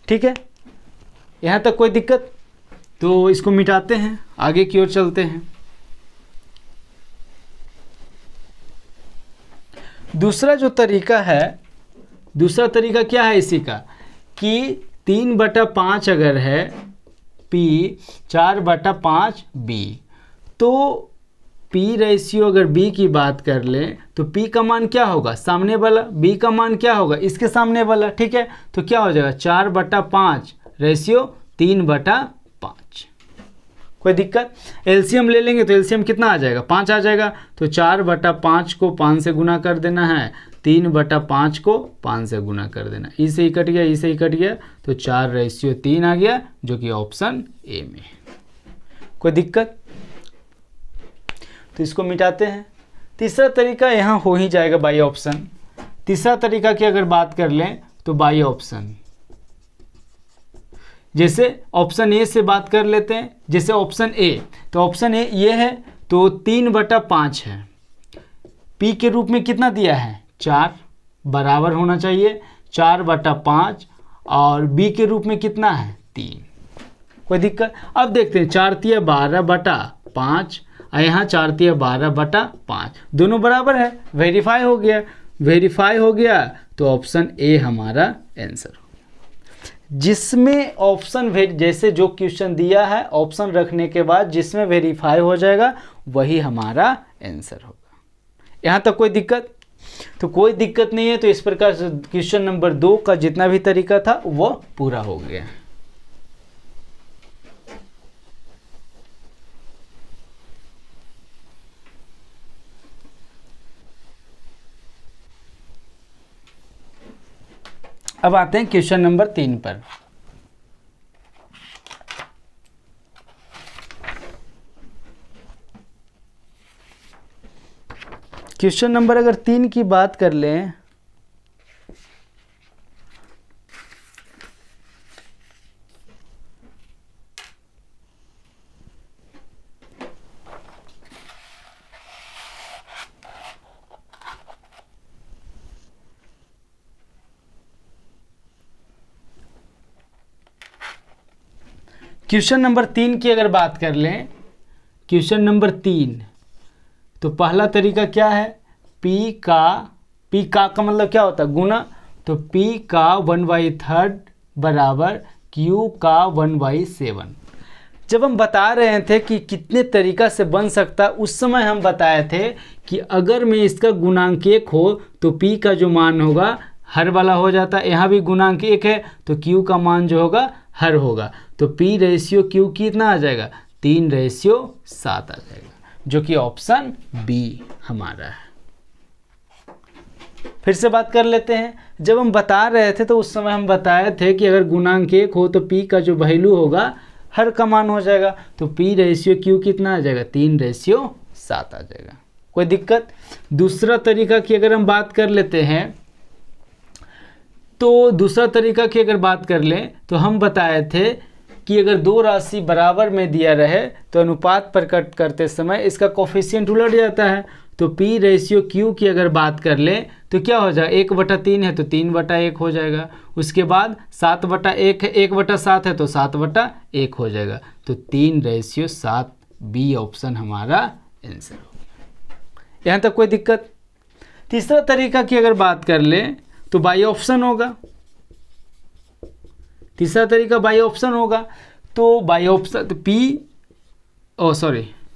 ठीक है। यहाँ तक कोई दिक्कत। तो इसको मिटाते हैं, आगे की ओर चलते हैं। दूसरा जो तरीका है, दूसरा तरीका क्या है इसी का, कि 3/5 अगर है P 4/5 B, तो P रेशियो अगर B की बात कर लें तो P का मान क्या होगा, सामने वाला, B का मान क्या होगा, इसके सामने वाला, ठीक है। तो क्या हो जाएगा 4/5 रेशियो 3/5। कोई दिक्कत। एलसीएम ले लेंगे तो एलसीएम कितना आ जाएगा, 5 आ जाएगा। तो 4/5 को 5 से गुना कर देना है, 3/5 को 5 से गुना कर देना, इसे ही कट गया, इसे ही कट गया, तो 4/3 आ गया, जो कि ऑप्शन ए में। कोई दिक्कत। तो इसको मिटाते हैं। तीसरा तरीका यहाँ हो ही जाएगा बाई ऑप्शन। तीसरा तरीका की अगर बात कर लें तो बाई ऑप्शन, जैसे ऑप्शन ए से बात कर लेते हैं। जैसे ऑप्शन ए, तो ऑप्शन ए ये है, तो 3/5 है, P के रूप में कितना दिया है 4, बराबर होना चाहिए 4/5, और B के रूप में कितना है 3। कोई दिक्कत। अब देखते हैं 4 तिया 12/5 और यहाँ 4 तिया 12/5, दोनों बराबर है, वेरीफाई हो गया। वेरीफाई हो गया तो ऑप्शन ए हमारा आंसर हो, जिसमें ऑप्शन जैसे जो क्वेश्चन दिया है ऑप्शन रखने के बाद जिसमें वेरीफाई हो जाएगा वही हमारा आंसर होगा। यहाँ तक कोई दिक्कत। तो कोई दिक्कत नहीं है। तो इस प्रकार से क्वेश्चन नंबर 2 का जितना भी तरीका था वो पूरा हो गया। अब आते हैं क्वेश्चन नंबर 3 पर। क्वेश्चन नंबर अगर 3 की बात कर लें, क्वेश्चन नंबर 3 की अगर बात कर लें, क्वेश्चन नंबर 3, तो पहला तरीका क्या है, P का मतलब क्या होता है गुना। तो P का 1/3 बराबर Q का 1/7। जब हम बता रहे थे कि कितने तरीका से बन सकता है, उस समय हम बताए थे कि अगर में इसका गुणांक 1 हो तो P का जो मान होगा हर वाला हो जाता है। यहाँ भी गुणांक 1 है तो Q का मान जो होगा हर होगा, तो P रेशियो Q कितना आ जाएगा, 3:7 आ जाएगा, जो कि ऑप्शन बी हमारा है। फिर से बात कर लेते हैं। जब हम बता रहे थे तो उस समय हम बताए थे कि अगर गुणांक 1 हो तो P का जो वैल्यू होगा हर का मान हो जाएगा, तो P रेशियो Q कितना आ जाएगा, 3:7 आ जाएगा। कोई दिक्कत? दूसरा तरीका की अगर हम बात कर लेते हैं, तो दूसरा तरीका की अगर बात कर लें तो हम बताए थे कि अगर दो राशि बराबर में दिया रहे तो अनुपात प्रकट करते समय इसका कोफिशिएंट उलट जाता है। तो P रेशियो Q की अगर बात कर लें तो क्या हो जाएगा, 1/3 है तो 3/1 हो जाएगा। उसके बाद 7/1 है, 1/7 है तो 7/1 हो जाएगा। तो 3:7 बी ऑप्शन हमारा आंसर होगा। यहाँ तक कोई दिक्कत? तीसरा तरीका की अगर बात कर लें तो बाई ऑप्शन होगा। तीसरा तरीका बाई ऑप्शन होगा। तो बाई ऑप्शन तो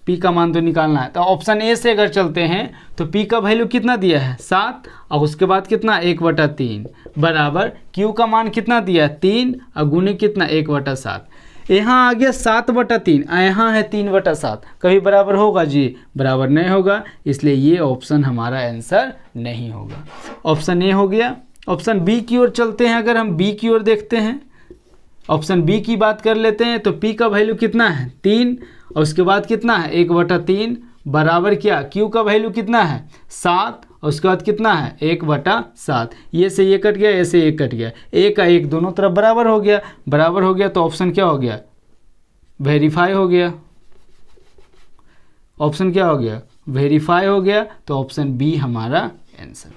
P का मान तो निकालना है, तो ऑप्शन ए से अगर चलते हैं तो P का वैल्यू कितना दिया है, 7, और उसके बाद कितना 1/3 बराबर Q का मान कितना दिया है, 3, और गुणे कितना 1/7। यहाँ आ गया 7/3, यहाँ है 3/7, कभी बराबर होगा जी, बराबर नहीं होगा, इसलिए ये ऑप्शन हमारा आंसर नहीं होगा। ऑप्शन ए हो गया। ऑप्शन बी की ओर चलते हैं। अगर हम बी की ओर देखते हैं, ऑप्शन बी की बात कर लेते हैं, तो P का वैल्यू कितना है, 3, और उसके बाद कितना है 1/3 बराबर क्या, Q का वैल्यू कितना है 7, और उसके बाद कितना है 1/7। ये से ये कट गया, ये से ये कट गया, एक का एक दोनों तरफ बराबर हो गया। बराबर हो गया तो ऑप्शन क्या हो गया, वेरीफाई हो गया। ऑप्शन क्या हो गया, वेरीफाई हो गया। तो ऑप्शन बी हमारा आंसर।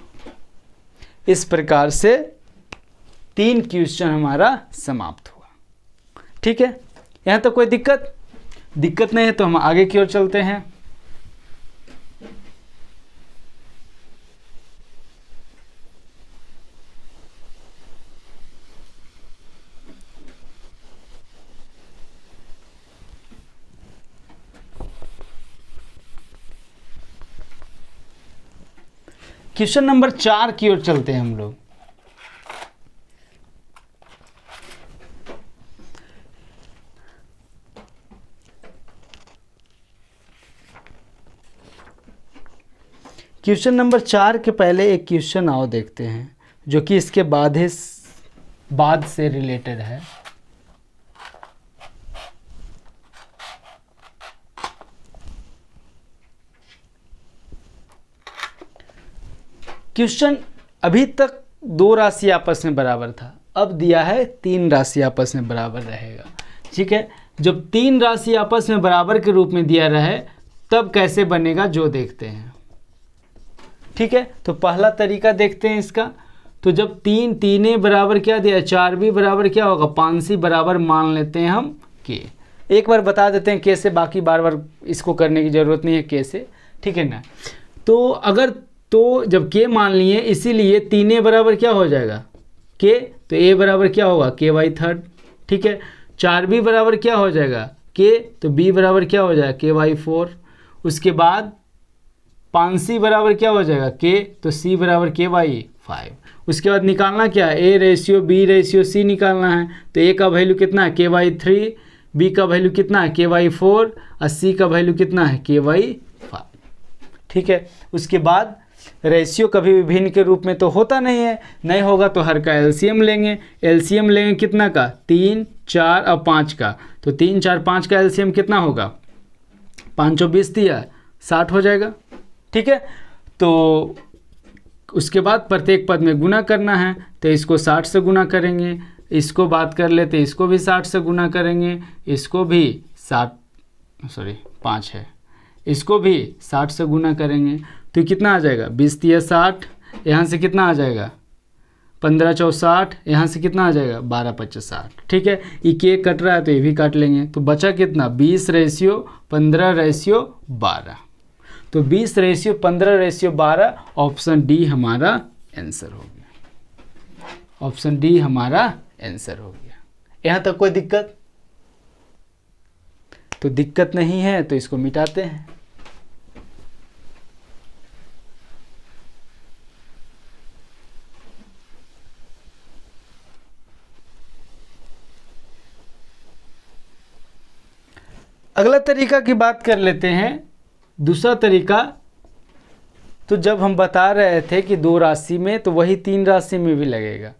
इस प्रकार से 3 क्वेश्चन हमारा समाप्त हुआ। ठीक है, यहाँ तक कोई दिक्कत नहीं है तो हम आगे की ओर चलते हैं। क्वेश्चन नंबर 4 की ओर चलते हैं हम लोग। क्वेश्चन नंबर 4 के पहले एक क्वेश्चन आओ देखते हैं, जो कि इसके बाद से रिलेटेड है। क्वेश्चन अभी तक 2 राशि आपस में बराबर था, अब दिया है 3 राशि आपस में बराबर रहेगा। ठीक है, जब 3 राशि आपस में बराबर के रूप में दिया रहे तब कैसे बनेगा जो देखते हैं। ठीक है, तो पहला तरीका देखते हैं इसका। तो जब 3 बराबर क्या दिया, 4 भी बराबर क्या होगा, 5 बराबर मान लेते हैं हम के। एक बार बता देते हैं के से, बाकी बार बार इसको करने की ज़रूरत नहीं है के से। ठीक है ना, तो जब के मान लिए, इसीलिए 3 बराबर क्या हो जाएगा के, तो ए बराबर क्या होगा k/3। ठीक है, 4 भी बराबर क्या हो जाएगा के, तो बी बराबर क्या हो जाएगा k/4। उसके बाद 5c बराबर क्या हो जाएगा के, तो c बराबर k/5। उसके बाद निकालना क्या है, a ratio b ratio c निकालना है। तो a का वैल्यू कितना है k/3, b का वैल्यू कितना है k/4, और c का वैल्यू कितना है k/5। ठीक है, उसके बाद रेशियो कभी भी भिन्न के रूप में तो होता नहीं है, नहीं होगा तो हर का एलसीएम लेंगे। एलसीएम लेंगे कितना का, 3, 4 और 5 का। तो 3, 4, 5 का एलसीएम कितना होगा, 5 और 20 दिया 60 हो जाएगा। ठीक है, तो उसके बाद प्रत्येक पद में गुना करना है, तो इसको 60 से गुना करेंगे। इसको बात कर लेते, इसको भी 60 से गुना करेंगे, इसको भी 5 है, इसको भी 60 से गुना करेंगे। तो कितना आ जाएगा, 20 × 60, यहाँ से कितना आ जाएगा 15 × 60, यहाँ से कितना आ जाएगा 12 × 50 60। ठीक है, ये के कट रहा है तो ये भी काट लेंगे। तो बचा कितना, 20:15:12। तो 20:15:12 ऑप्शन डी हमारा आंसर हो गया। ऑप्शन डी हमारा आंसर हो गया। यहाँ तक कोई दिक्कत? तो दिक्कत नहीं है तो इसको मिटाते हैं। अगला तरीका की बात कर लेते हैं। दूसरा तरीका, तो जब हम बता रहे थे कि दो राशि में, तो वही तीन राशि में भी लगेगा।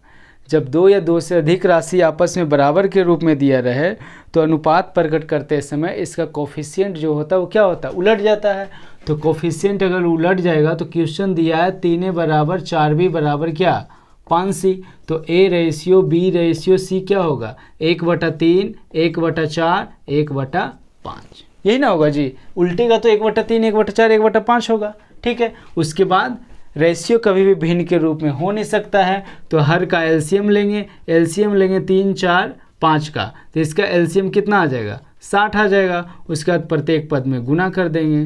जब दो या दो से अधिक राशि आपस में बराबर के रूप में दिया रहे तो अनुपात प्रकट करते समय इसका कोफिशिएंट जो होता है वो क्या होता है, उलट जाता है। तो कोफिशिएंट अगर उलट जाएगा तो क्वेश्चन दिया है 3a बराबर 4b बराबर क्या, 5c। तो a ratio b ratio c क्या होगा, 1/3, 1/4, 1/5, यही ना होगा जी। उल्टेगा तो 1/3, 1/4, 1/5 होगा। ठीक है, उसके बाद रेशियो कभी भी भिन्न के रूप में हो नहीं सकता है, तो हर का एलसीएम लेंगे। एलसीएम लेंगे 3, 4, 5 का, तो इसका एलसीएम कितना आ जाएगा, 60 आ जाएगा। उसके बाद प्रत्येक पद में गुना कर देंगे।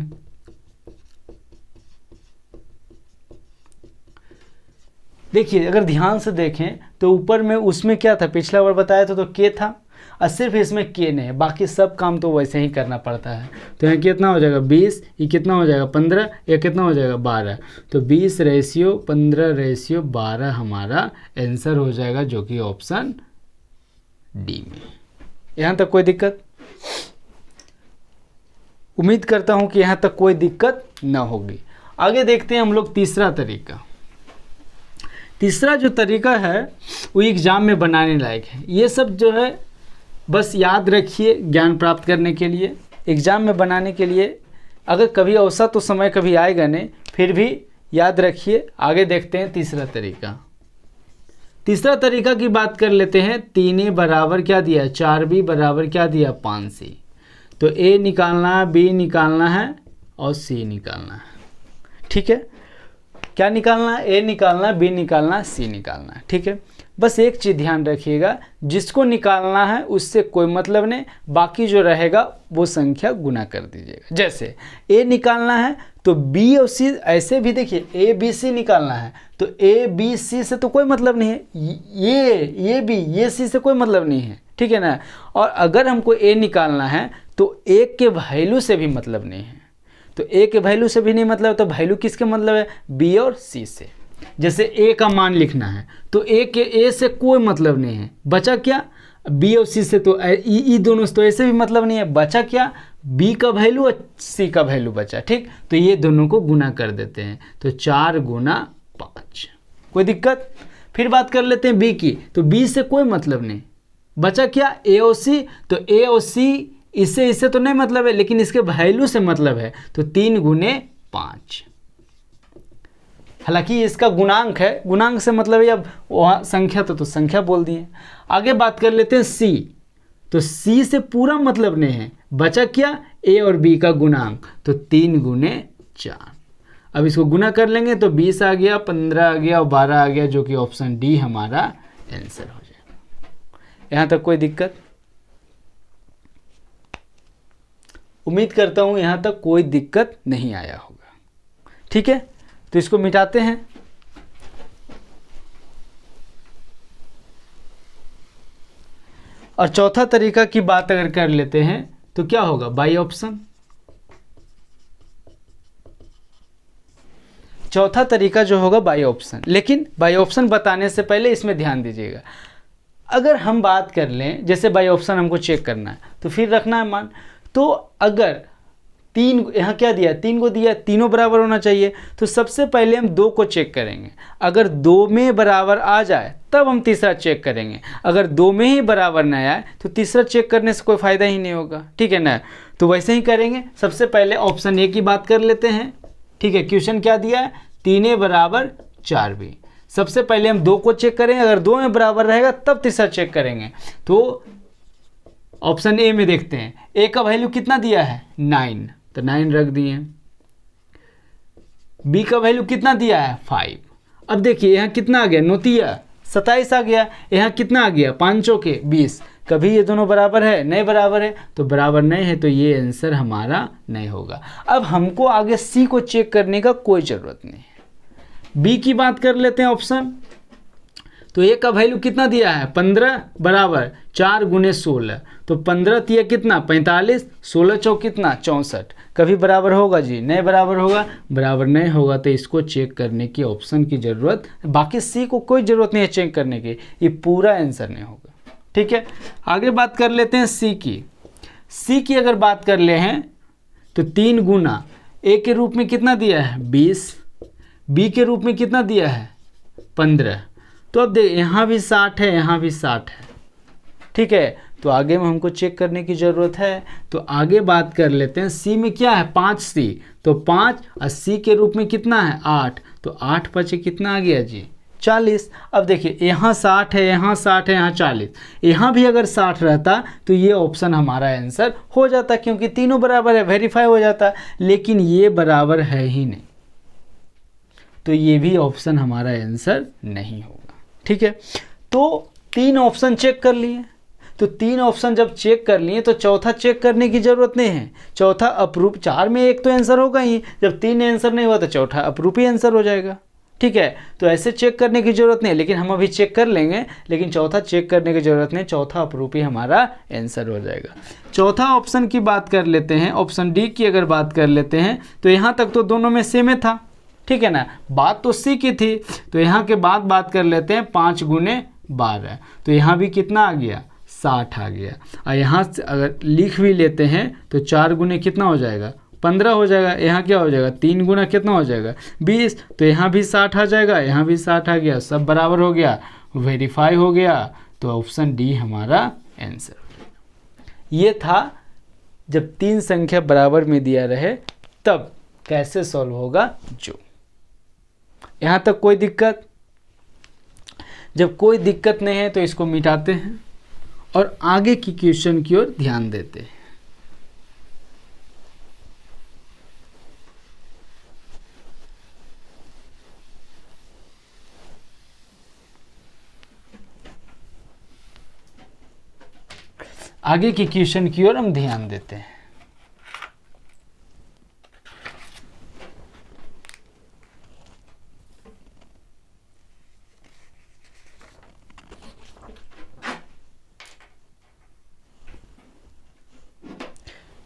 देखिए अगर ध्यान से देखें तो ऊपर में उसमें क्या था, पिछला बार बताया था तो के था, और सिर्फ इसमें के नहीं है, बाकी सब काम तो वैसे ही करना पड़ता है। तो यहाँ कितना हो जाएगा 20, ये कितना हो जाएगा 15, या कितना हो जाएगा 12। तो 20 रेशियो 15 रेशियो 12 हमारा आंसर हो जाएगा, जो कि ऑप्शन डी में। यहाँ तक कोई दिक्कत? उम्मीद करता हूँ कि यहाँ तक कोई दिक्कत ना होगी। आगे देखते हैं हम लोग तीसरा तरीका। तीसरा जो तरीका है वो एग्जाम में बनाने लायक है। ये सब जो है बस याद रखिए ज्ञान प्राप्त करने के लिए, एग्ज़ाम में बनाने के लिए। अगर कभी अवसर तो समय कभी आएगा नहीं, फिर भी याद रखिए। आगे देखते हैं तीसरा तरीका। तीसरा तरीका की बात कर लेते हैं। 3a बराबर क्या दिया, 4b बराबर क्या दिया, 5c। तो a निकालना है, b निकालना है और c निकालना है। ठीक है, क्या निकालना है, a निकालना है, b निकालना है, c निकालना है। ठीक है, बस एक चीज़ ध्यान रखिएगा, जिसको निकालना है उससे कोई मतलब नहीं, बाकी जो रहेगा वो संख्या गुना कर दीजिएगा। जैसे a निकालना है तो b और c, ऐसे भी देखिए a b c निकालना है तो a b c से तो कोई मतलब नहीं है, ये b ये c से कोई मतलब नहीं है। ठीक है ना। और अगर हमको a निकालना है तो a के वैल्यू से भी मतलब नहीं है, तो a के वैल्यू से भी नहीं मतलब, तो वैल्यू किसके मतलब है, b और c से। जैसे a का मान लिखना है तो a से कोई मतलब नहीं है, बचा क्या, b और c से, तो ई दोनों से तो ऐसे भी मतलब नहीं है, बचा क्या, b का वैल्यू और c का वैल्यू बचा। ठीक, तो ये दोनों को गुना कर देते हैं, तो 4 गुना 5। कोई दिक्कत? फिर बात कर लेते हैं b की, तो b से कोई मतलब नहीं, बचा क्या, a और c। तो a और c इससे तो नहीं मतलब है, लेकिन इसके वैल्यू से मतलब है, तो 3 गुने 5। हालांकि इसका गुणांक है, गुणांक से मतलब है, अब वहाँ संख्या तो संख्या बोल दिए। आगे बात कर लेते हैं c, तो c से पूरा मतलब नहीं है, बचा क्या, a और b का गुणांक, तो 3 गुने 4। अब इसको गुना कर लेंगे तो 20 आ गया, 15 आ गया और 12 आ गया, जो कि ऑप्शन डी हमारा आंसर हो जाएगा। यहाँ तक कोई दिक्कत? उम्मीद करता हूँ यहाँ तक कोई दिक्कत नहीं आया होगा। ठीक है, तो इसको मिटाते हैं। और चौथा तरीका की बात अगर कर लेते हैं तो क्या होगा, बाई ऑप्शन। चौथा तरीका जो होगा बाई ऑप्शन, लेकिन बाई ऑप्शन बताने से पहले इसमें ध्यान दीजिएगा। अगर हम बात कर लें, जैसे बाई ऑप्शन हमको चेक करना है तो फिर रखना है मान, तो अगर 3 यहाँ क्या दिया, 3 को दिया, तीनों बराबर होना चाहिए, तो सबसे पहले हम 2 को चेक करेंगे। अगर 2 में बराबर आ जाए तब हम तीसरा चेक करेंगे, अगर 2 में ही बराबर न आए तो तीसरा चेक करने से कोई फ़ायदा ही नहीं होगा। ठीक है ना, तो वैसे ही करेंगे। सबसे पहले ऑप्शन ए की बात कर लेते हैं। ठीक है, क्वेश्चन क्या दिया है, 3a बराबर 4b। सबसे पहले हम 2 को चेक करेंगे, अगर 2 में बराबर रहेगा तब तीसरा चेक करेंगे। तो ऑप्शन ए में देखते हैं, ए का वैल्यू कितना दिया है, 9, तो 9 रख दिए। बी का वैल्यू कितना दिया है, 5। अब देखिए यहाँ कितना आ गया, नोतिया 27 आ गया, यहाँ कितना आ गया, 5 चौके 20। कभी ये दोनों बराबर है, नहीं बराबर है, तो बराबर नहीं है, तो ये आंसर हमारा नहीं होगा। अब हमको आगे सी को चेक करने का कोई ज़रूरत नहीं है। बी की बात कर लेते हैं ऑप्शन, तो ए का वैल्यू कितना दिया है 15 बराबर 4 गुने 16, तो 15 तिया कितना 45, 16 चौक कितना 64। कभी बराबर होगा जी? नहीं बराबर होगा। बराबर नहीं होगा तो इसको चेक करने की ऑप्शन की ज़रूरत, बाकी सी को कोई ज़रूरत नहीं है चेक करने की, ये पूरा आंसर नहीं होगा। ठीक है, आगे बात कर लेते हैं सी की। सी की अगर बात कर ले हैं तो 3 गुना ए के रूप में कितना दिया है 20, बी के रूप में कितना दिया है 15। तो अब देख यहाँ भी 60 है, यहाँ भी 60 है। ठीक है, तो आगे में हमको चेक करने की ज़रूरत है। तो आगे बात कर लेते हैं सी में क्या है 5C, तो 5 और सी के रूप में कितना है 8, तो 8 पचे कितना आ गया जी 40। अब देखिए यहाँ 60 है, यहाँ 60 है, यहाँ 40, यहाँ भी अगर 60 रहता तो ये ऑप्शन हमारा आंसर हो जाता, क्योंकि तीनों बराबर है, वेरीफाई हो जाता। लेकिन ये बराबर है ही नहीं, तो ये भी ऑप्शन हमारा आंसर नहीं होगा। ठीक है, तो 3 ऑप्शन चेक कर लिए, तो 3 ऑप्शन जब चेक कर लिए तो चौथा चेक करने की ज़रूरत नहीं है। चौथा अप्रूव, 4 में एक तो आंसर होगा ही, जब 3 आंसर नहीं हुआ तो चौथा अप्रूव ही आंसर हो जाएगा। ठीक है, तो ऐसे चेक करने की ज़रूरत नहीं है, लेकिन हम अभी चेक कर लेंगे, लेकिन चौथा चेक करने की ज़रूरत नहीं, चौथा अप्रूव ही हमारा आंसर हो जाएगा। चौथा ऑप्शन की बात कर लेते हैं, ऑप्शन डी की अगर बात कर लेते हैं तो यहाँ तक तो दोनों में सेम था। ठीक है ना, बात तो सी की थी, तो यहाँ के बाद बात कर लेते हैं 5 गुने 12, तो यहाँ भी कितना आ गया 60 आ गया। और यहाँ से अगर लिख भी लेते हैं तो 4 गुने कितना हो जाएगा 15 हो जाएगा। यहाँ क्या हो जाएगा 3 गुना कितना हो जाएगा 20, तो यहाँ भी 60 आ जाएगा, यहाँ भी 60 आ गया, सब बराबर हो गया, वेरीफाई हो गया। तो ऑप्शन डी हमारा आंसर हो जाएगा। ये था जब 3 संख्या बराबर में दिया रहे तब कैसे सॉल्व होगा। जो यहाँ तक कोई दिक्कत? जब कोई दिक्कत नहीं है तो इसको मिटाते हैं और आगे की क्वेश्चन की ओर ध्यान देते हैं। आगे की क्वेश्चन की ओर हम ध्यान देते हैं।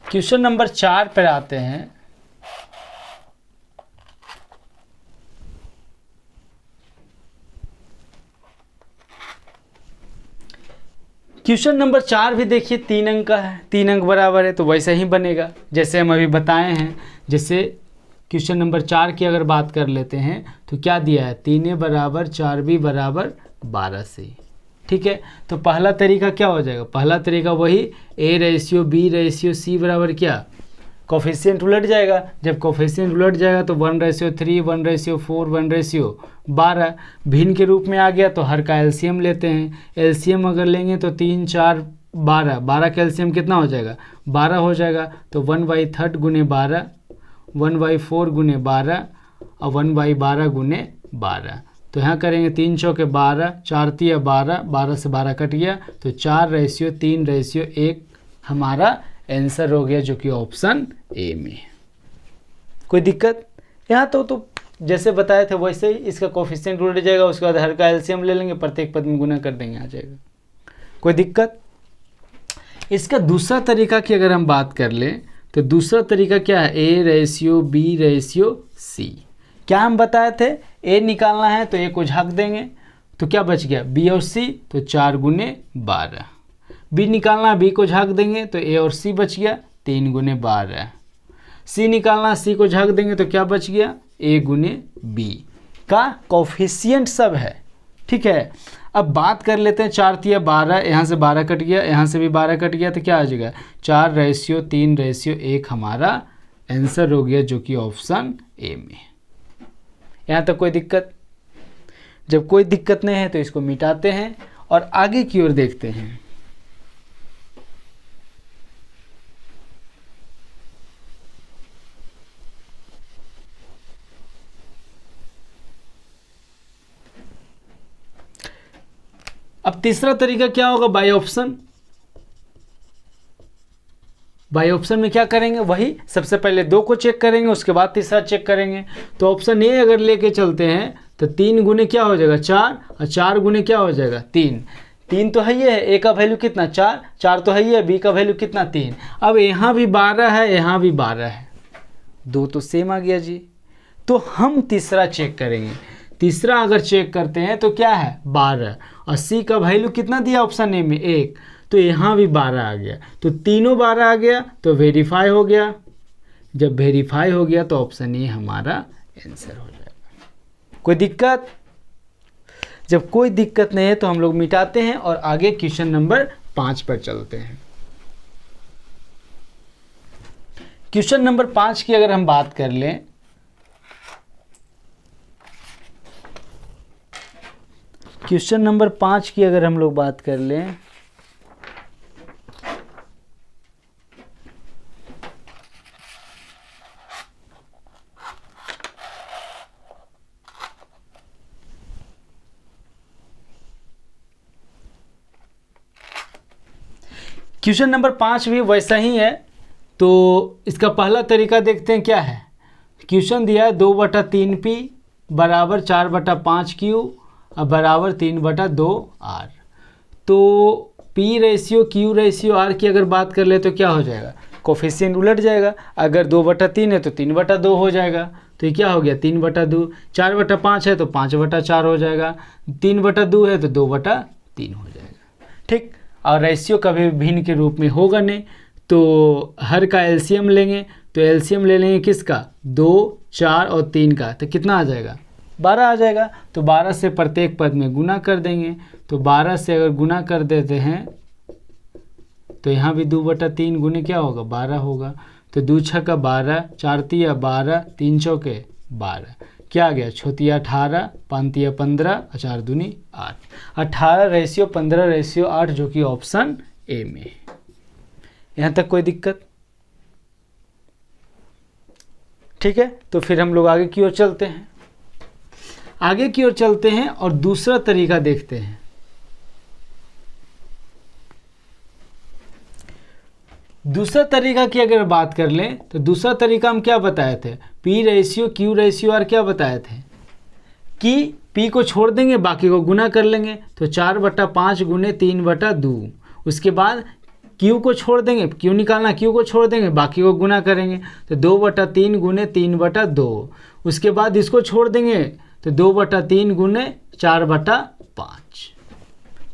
क्वेश्चन नंबर 4 पर आते हैं। क्वेश्चन नंबर 4 भी देखिए 3 अंक का है, 3 अंक बराबर है, तो वैसे ही बनेगा जैसे हम अभी बताए हैं। जैसे क्वेश्चन नंबर 4 की अगर बात कर लेते हैं तो क्या दिया है 3A बराबर 4B बराबर 12C। ठीक है, तो पहला तरीका क्या हो जाएगा, पहला तरीका वही A ratio B ratio C बराबर क्या कोफिशिएंट उलट जाएगा। जब कोफिशिएंट उलट जाएगा तो 1/3, 1/4, 1/12 भिन्न के रूप में आ गया, तो हर का एलसीएम लेते हैं। एलसीएम अगर लेंगे तो 3 4 12, 12 का एलसीएम कितना हो जाएगा 12 हो जाएगा, तो 1/3 गुने 12, 1/4 गुने 12 और 1/12 गुने 12। तो यहाँ करेंगे 3 चौके 12, 4 तिया 12, 12 से 12 कट गया, तो 4:3:1 हमारा आंसर हो गया, जो कि ऑप्शन ए में। कोई दिक्कत? यहाँ तो जैसे बताए थे वैसे ही इसका कोफिशिएंट उलट जाएगा, उसके बाद हर का एलसीएम ले लेंगे, प्रत्येक पद में गुना कर देंगे, आ जाएगा। कोई दिक्कत? इसका दूसरा तरीका की अगर हम बात कर लें तो दूसरा तरीका क्या है A ratio B ratio C। क्या हम बताए थे A निकालना है तो A को झाँक देंगे, तो क्या बच गया B और C, तो 4 गुने 12। B निकालना है B को झाँक देंगे तो A और C बच गया 3 गुने 12। C निकालना C को झाँक देंगे तो क्या बच गया A गुने B का कोफिशिएंट सब है। ठीक है, अब बात कर लेते हैं 4 तिया 12, यहाँ से 12 कट गया, यहाँ से भी 12 कट गया, तो क्या आ जाएगा 4:3:1 हमारा आंसर हो गया, जो कि ऑप्शन ए में। यहाँ तक कोई दिक्कत? जब कोई दिक्कत नहीं है तो इसको मिटाते हैं और आगे की ओर देखते हैं। अब तीसरा तरीका क्या होगा, बाय ऑप्शन। बाई ऑप्शन में क्या करेंगे, वही सबसे पहले 2 को चेक करेंगे, उसके बाद तीसरा चेक करेंगे। तो ऑप्शन ए अगर लेके चलते हैं तो 3 गुने क्या हो जाएगा 4, और 4 गुने क्या हो जाएगा 3। 3 तो है ही है, ए का वैल्यू कितना 4, 4 तो है ही है, बी का वैल्यू कितना 3। अब यहाँ भी 12 है, यहाँ भी 12 है, 2 तो सेम आ गया जी। तो हम तीसरा चेक करेंगे। तीसरा अगर चेक करते हैं तो क्या है 12, और सी का वैल्यू कितना दिया ऑप्शन ए में 1, तो यहाँ भी 12 आ गया। तो तीनों 12 आ गया तो वेरीफाई हो गया। जब वेरीफाई हो गया तो ऑप्शन ए हमारा आंसर हो जाएगा। कोई दिक्कत? जब कोई दिक्कत नहीं है तो हम लोग मिटाते हैं और आगे क्वेश्चन नंबर 5 पर चलते हैं। क्वेश्चन नंबर 5 की अगर हम बात कर लें, क्वेश्चन नंबर 5 की अगर हम लोग बात कर लें, क्वेश्चन नंबर 5 भी वैसा ही है। तो इसका पहला तरीका देखते हैं क्या है। क्वेश्चन दिया है 2/3p बराबर 4/5q बराबर 3/2r। तो p ratio q ratio r की अगर बात कर ले तो क्या हो जाएगा, कोफिशिएंट उलट जाएगा। अगर 2/3 है तो 3/2 हो जाएगा। तो ये क्या हो गया 3/2। 4/5 है तो 5/4 हो जाएगा। 3/2 है तो 2/3 हो जाएगा। ठीक, और रेशियो कभी भिन्न के रूप में होगा नहीं, तो हर का एलसीएम लेंगे। तो एलसीएम ले लेंगे किसका 2, 4 और 3 का, तो कितना आ जाएगा 12 आ जाएगा। तो 12 से प्रत्येक पद में गुना कर देंगे। तो 12 से अगर गुना कर देते हैं तो यहाँ भी 2/3 गुने क्या होगा 12 होगा। तो 2 छक्का 12, 4 तिया 12, 3 चौके 12, क्या आ गया 6 तिया 18, 5 तिया 15 और 4 दूनी 8। 18:15:8 जो कि ऑप्शन ए में है। यहाँ तक कोई दिक्कत? ठीक है, तो फिर हम लोग आगे की ओर चलते हैं। आगे की ओर चलते हैं और दूसरा तरीका देखते हैं। दूसरा तरीका की अगर बात कर लें तो दूसरा तरीका हम क्या बताए थे, P ratio Q ratio R क्या बताए थे कि पी को छोड़ देंगे बाकी को गुना कर लेंगे। तो 4/5 गुने 3/2। उसके बाद क्यू को छोड़ देंगे, क्यू निकालना, क्यू को छोड़ देंगे बाकी को गुना करेंगे। तो 2/3 गुने 3/2। उसके बाद इसको छोड़ देंगे तो 2/3 गुने 4/5।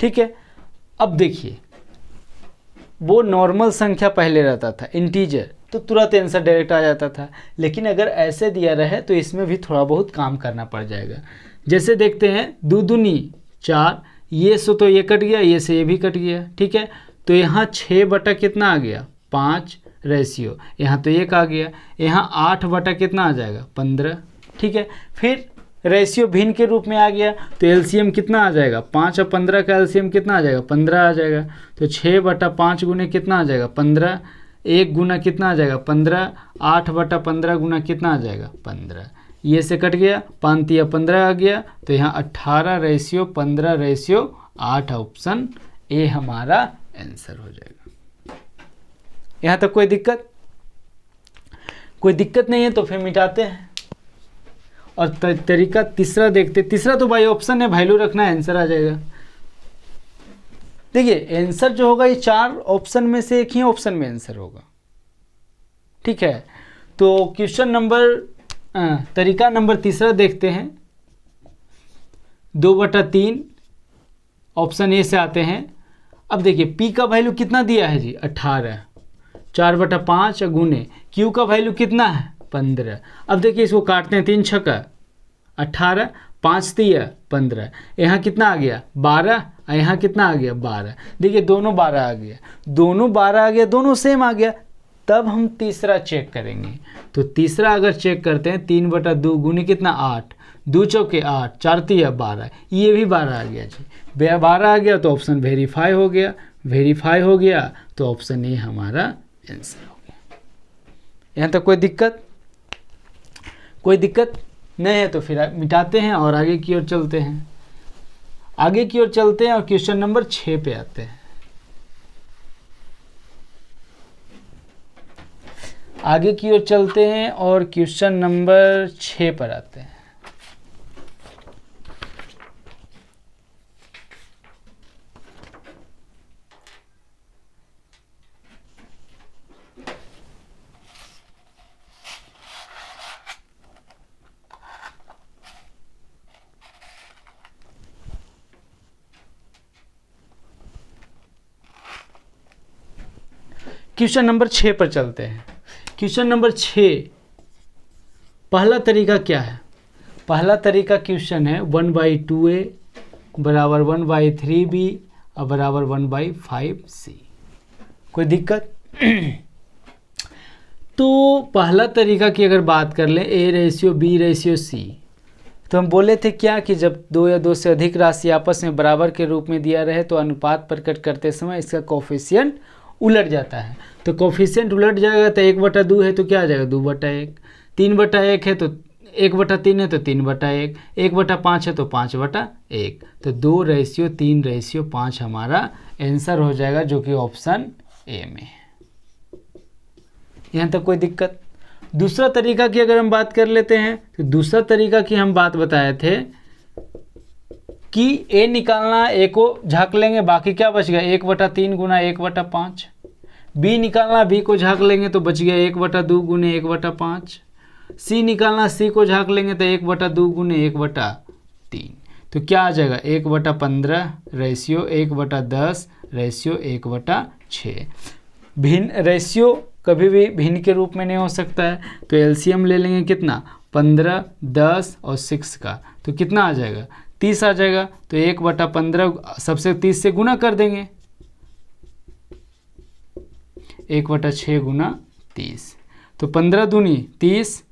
ठीक है, अब देखिए वो नॉर्मल संख्या पहले रहता था इंटीजर, तो तुरंत आंसर डायरेक्ट आ जाता था। लेकिन अगर ऐसे दिया रहे तो इसमें भी थोड़ा बहुत काम करना पड़ जाएगा। जैसे देखते हैं 2 दूनी 4, ये सो तो ये कट गया, ये से ये भी कट गया। ठीक है, तो यहाँ 6 बटा कितना आ गया 5 रेशियो, यहाँ तो 1 आ गया। यहाँ 8 बटा कितना आ जाएगा 15। ठीक है, फिर रेशियो भिन्न के रूप में आ गया तो एलसीएम कितना आ जाएगा 5 और 15 का एलसीएम कितना आ जाएगा 15 आ जाएगा। तो 6/5 गुने कितना आ जाएगा 15, 1 गुना कितना आ जाएगा 15, 8/15 गुना कितना आ जाएगा 15। ये से कट गया, 5 तिया 15 आ गया। तो यहाँ 18:15:8 ऑप्शन ए हमारा आंसर हो जाएगा। यहाँ तक कोई दिक्कत? कोई दिक्कत नहीं है तो फिर मिटाते हैं और तरीका तीसरा देखते। तीसरा तो भाई ऑप्शन है, वैल्यू रखना है आंसर आ जाएगा। देखिए आंसर जो होगा ये 4 ऑप्शन में से एक ही ऑप्शन में आंसर होगा। ठीक है, तो क्वेश्चन नंबर तरीका नंबर तीसरा देखते हैं। 2/3 ऑप्शन ए से आते हैं। अब देखिए पी का वैल्यू कितना दिया है जी 18, 4/5 गुने क्यू का वैल्यू कितना है 15। अब देखिए इसको काटते हैं, 3 छक्का 18, 5 तिया 15, यहाँ कितना आ गया 12 और यहाँ कितना आ गया 12। देखिए दोनों 12 आ गया, दोनों 12 आ गया, दोनों सेम आ गया। तब हम तीसरा चेक करेंगे। तो तीसरा अगर चेक करते हैं 3/2 गुने कितना 8, 2 चौके 8, 4 तिया 12, ये भी 12 आ गया जी। 12 आ गया तो ऑप्शन वेरीफाई हो गया। वेरीफाई हो गया तो ऑप्शन ए हमारा आंसर हो गया। यहाँ तक कोई दिक्कत? कोई दिक्कत नहीं है तो फिर मिटाते हैं और आगे की ओर चलते हैं। आगे की ओर चलते हैं और क्वेश्चन नंबर 6 पे आते हैं। आगे की ओर चलते हैं और क्वेश्चन नंबर 6 पर आते हैं। क्वेश्चन नंबर 6 पर चलते हैं। क्वेश्चन नंबर 6, पहला तरीका क्या है? पहला तरीका क्वेश्चन है 1/2a बराबर 1/3b और बराबर 1/5c। कोई दिक्कत? तो पहला तरीका की अगर बात कर लें a/b/c, तो हम बोले थे क्या कि जब दो या दो से अधिक राशि आपस में बराबर के रूप में दिया रहे तो अनुपात प्रकट करते समय इसका कोफिशिएंट उलट जाता है। तो कोफिशिएंट उलट जाएगा तो 1/2 है तो क्या आ जाएगा 2/1, 3/1 है तो 1/3 है तो 3/1, 1/5 है तो 5/1। तो 2:3:5 हमारा आंसर हो जाएगा, जो कि ऑप्शन ए में है। यहाँ तक कोई दिक्कत? दूसरा तरीका की अगर हम बात कर लेते हैं तो दूसरा तरीका की हम बात बताए थे कि ए निकालना, ए को झाँक लेंगे, बाकी क्या बच गया 1/3 गुना 1/5। बी निकालना, बी को झाँक लेंगे तो बच गया 1/2 गुने 1/5। सी निकालना, सी को झाँक लेंगे तो 1/2 गुने 1/3। तो क्या आ जाएगा 1/15 रेशियो 1/10 रेशियो 1/6। भिन्न रेशियो कभी भी भिन्न के रूप में नहीं हो सकता है, तो एलसीएम ले लेंगे कितना 15, 10 और 6 का, तो कितना आ जाएगा 30 आ जाएगा। तो 1/15 सबसे 30 से गुना कर देंगे, 1/6 गुना 30, तो 15 दूनी 30,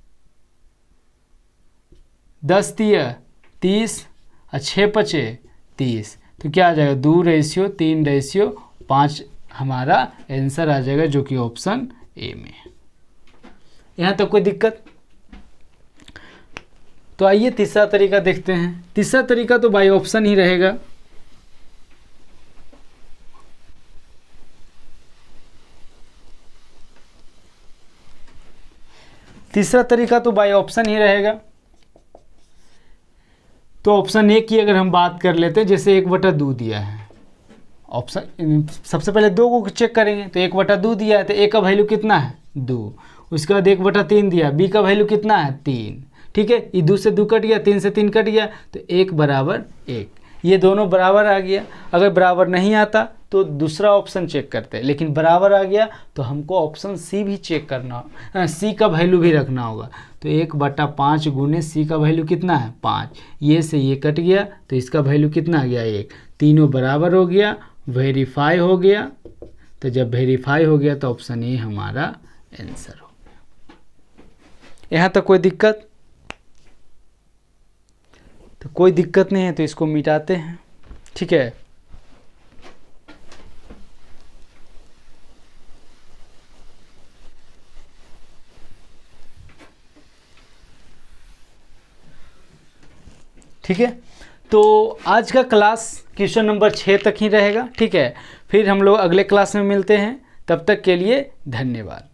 10 तिया 30 और 6 पचे 30। तो क्या आ जाएगा 2:3:5 हमारा आंसर आ जाएगा, जो कि ऑप्शन ए में है। यहाँ तक कोई दिक्कत? तो आइए तीसरा तरीका देखते हैं। तीसरा तरीका तो बाई ऑप्शन ही रहेगा। तीसरा तरीका तो बाई ऑप्शन ही रहेगा। तो ऑप्शन ए की अगर हम बात कर लेते हैं, जैसे 1/2 दिया है, ऑप्शन सबसे पहले 2 को चेक करेंगे तो 1/2 दिया है तो ए का वैल्यू कितना है 2। उसके बाद 1/3 दिया, बी का वैल्यू कितना है 3। ठीक है, ये 2 से 2 कट गया, 3 से 3 कट गया, तो 1 बराबर 1, ये दोनों बराबर आ गया। अगर बराबर नहीं आता तो दूसरा ऑप्शन चेक करते हैं, लेकिन बराबर आ गया तो हमको ऑप्शन सी भी चेक करना, सी का वैल्यू भी रखना होगा। तो 1/5 गुने सी का वैल्यू कितना है 5, ये से ये कट गया तो इसका वैल्यू कितना आ गया 1, तीनों बराबर हो गया, वेरीफाई हो गया। तो जब वेरीफाई हो गया तो ऑप्शन ए हमारा आंसर हो गया। यहाँ तक कोई दिक्कत? तो कोई दिक्कत नहीं है, तो इसको मिटाते हैं। ठीक है, ठीक है। तो आज का क्लास क्वेश्चन नंबर 6 तक ही रहेगा। ठीक है, फिर हम लोग अगले क्लास में मिलते हैं, तब तक के लिए धन्यवाद।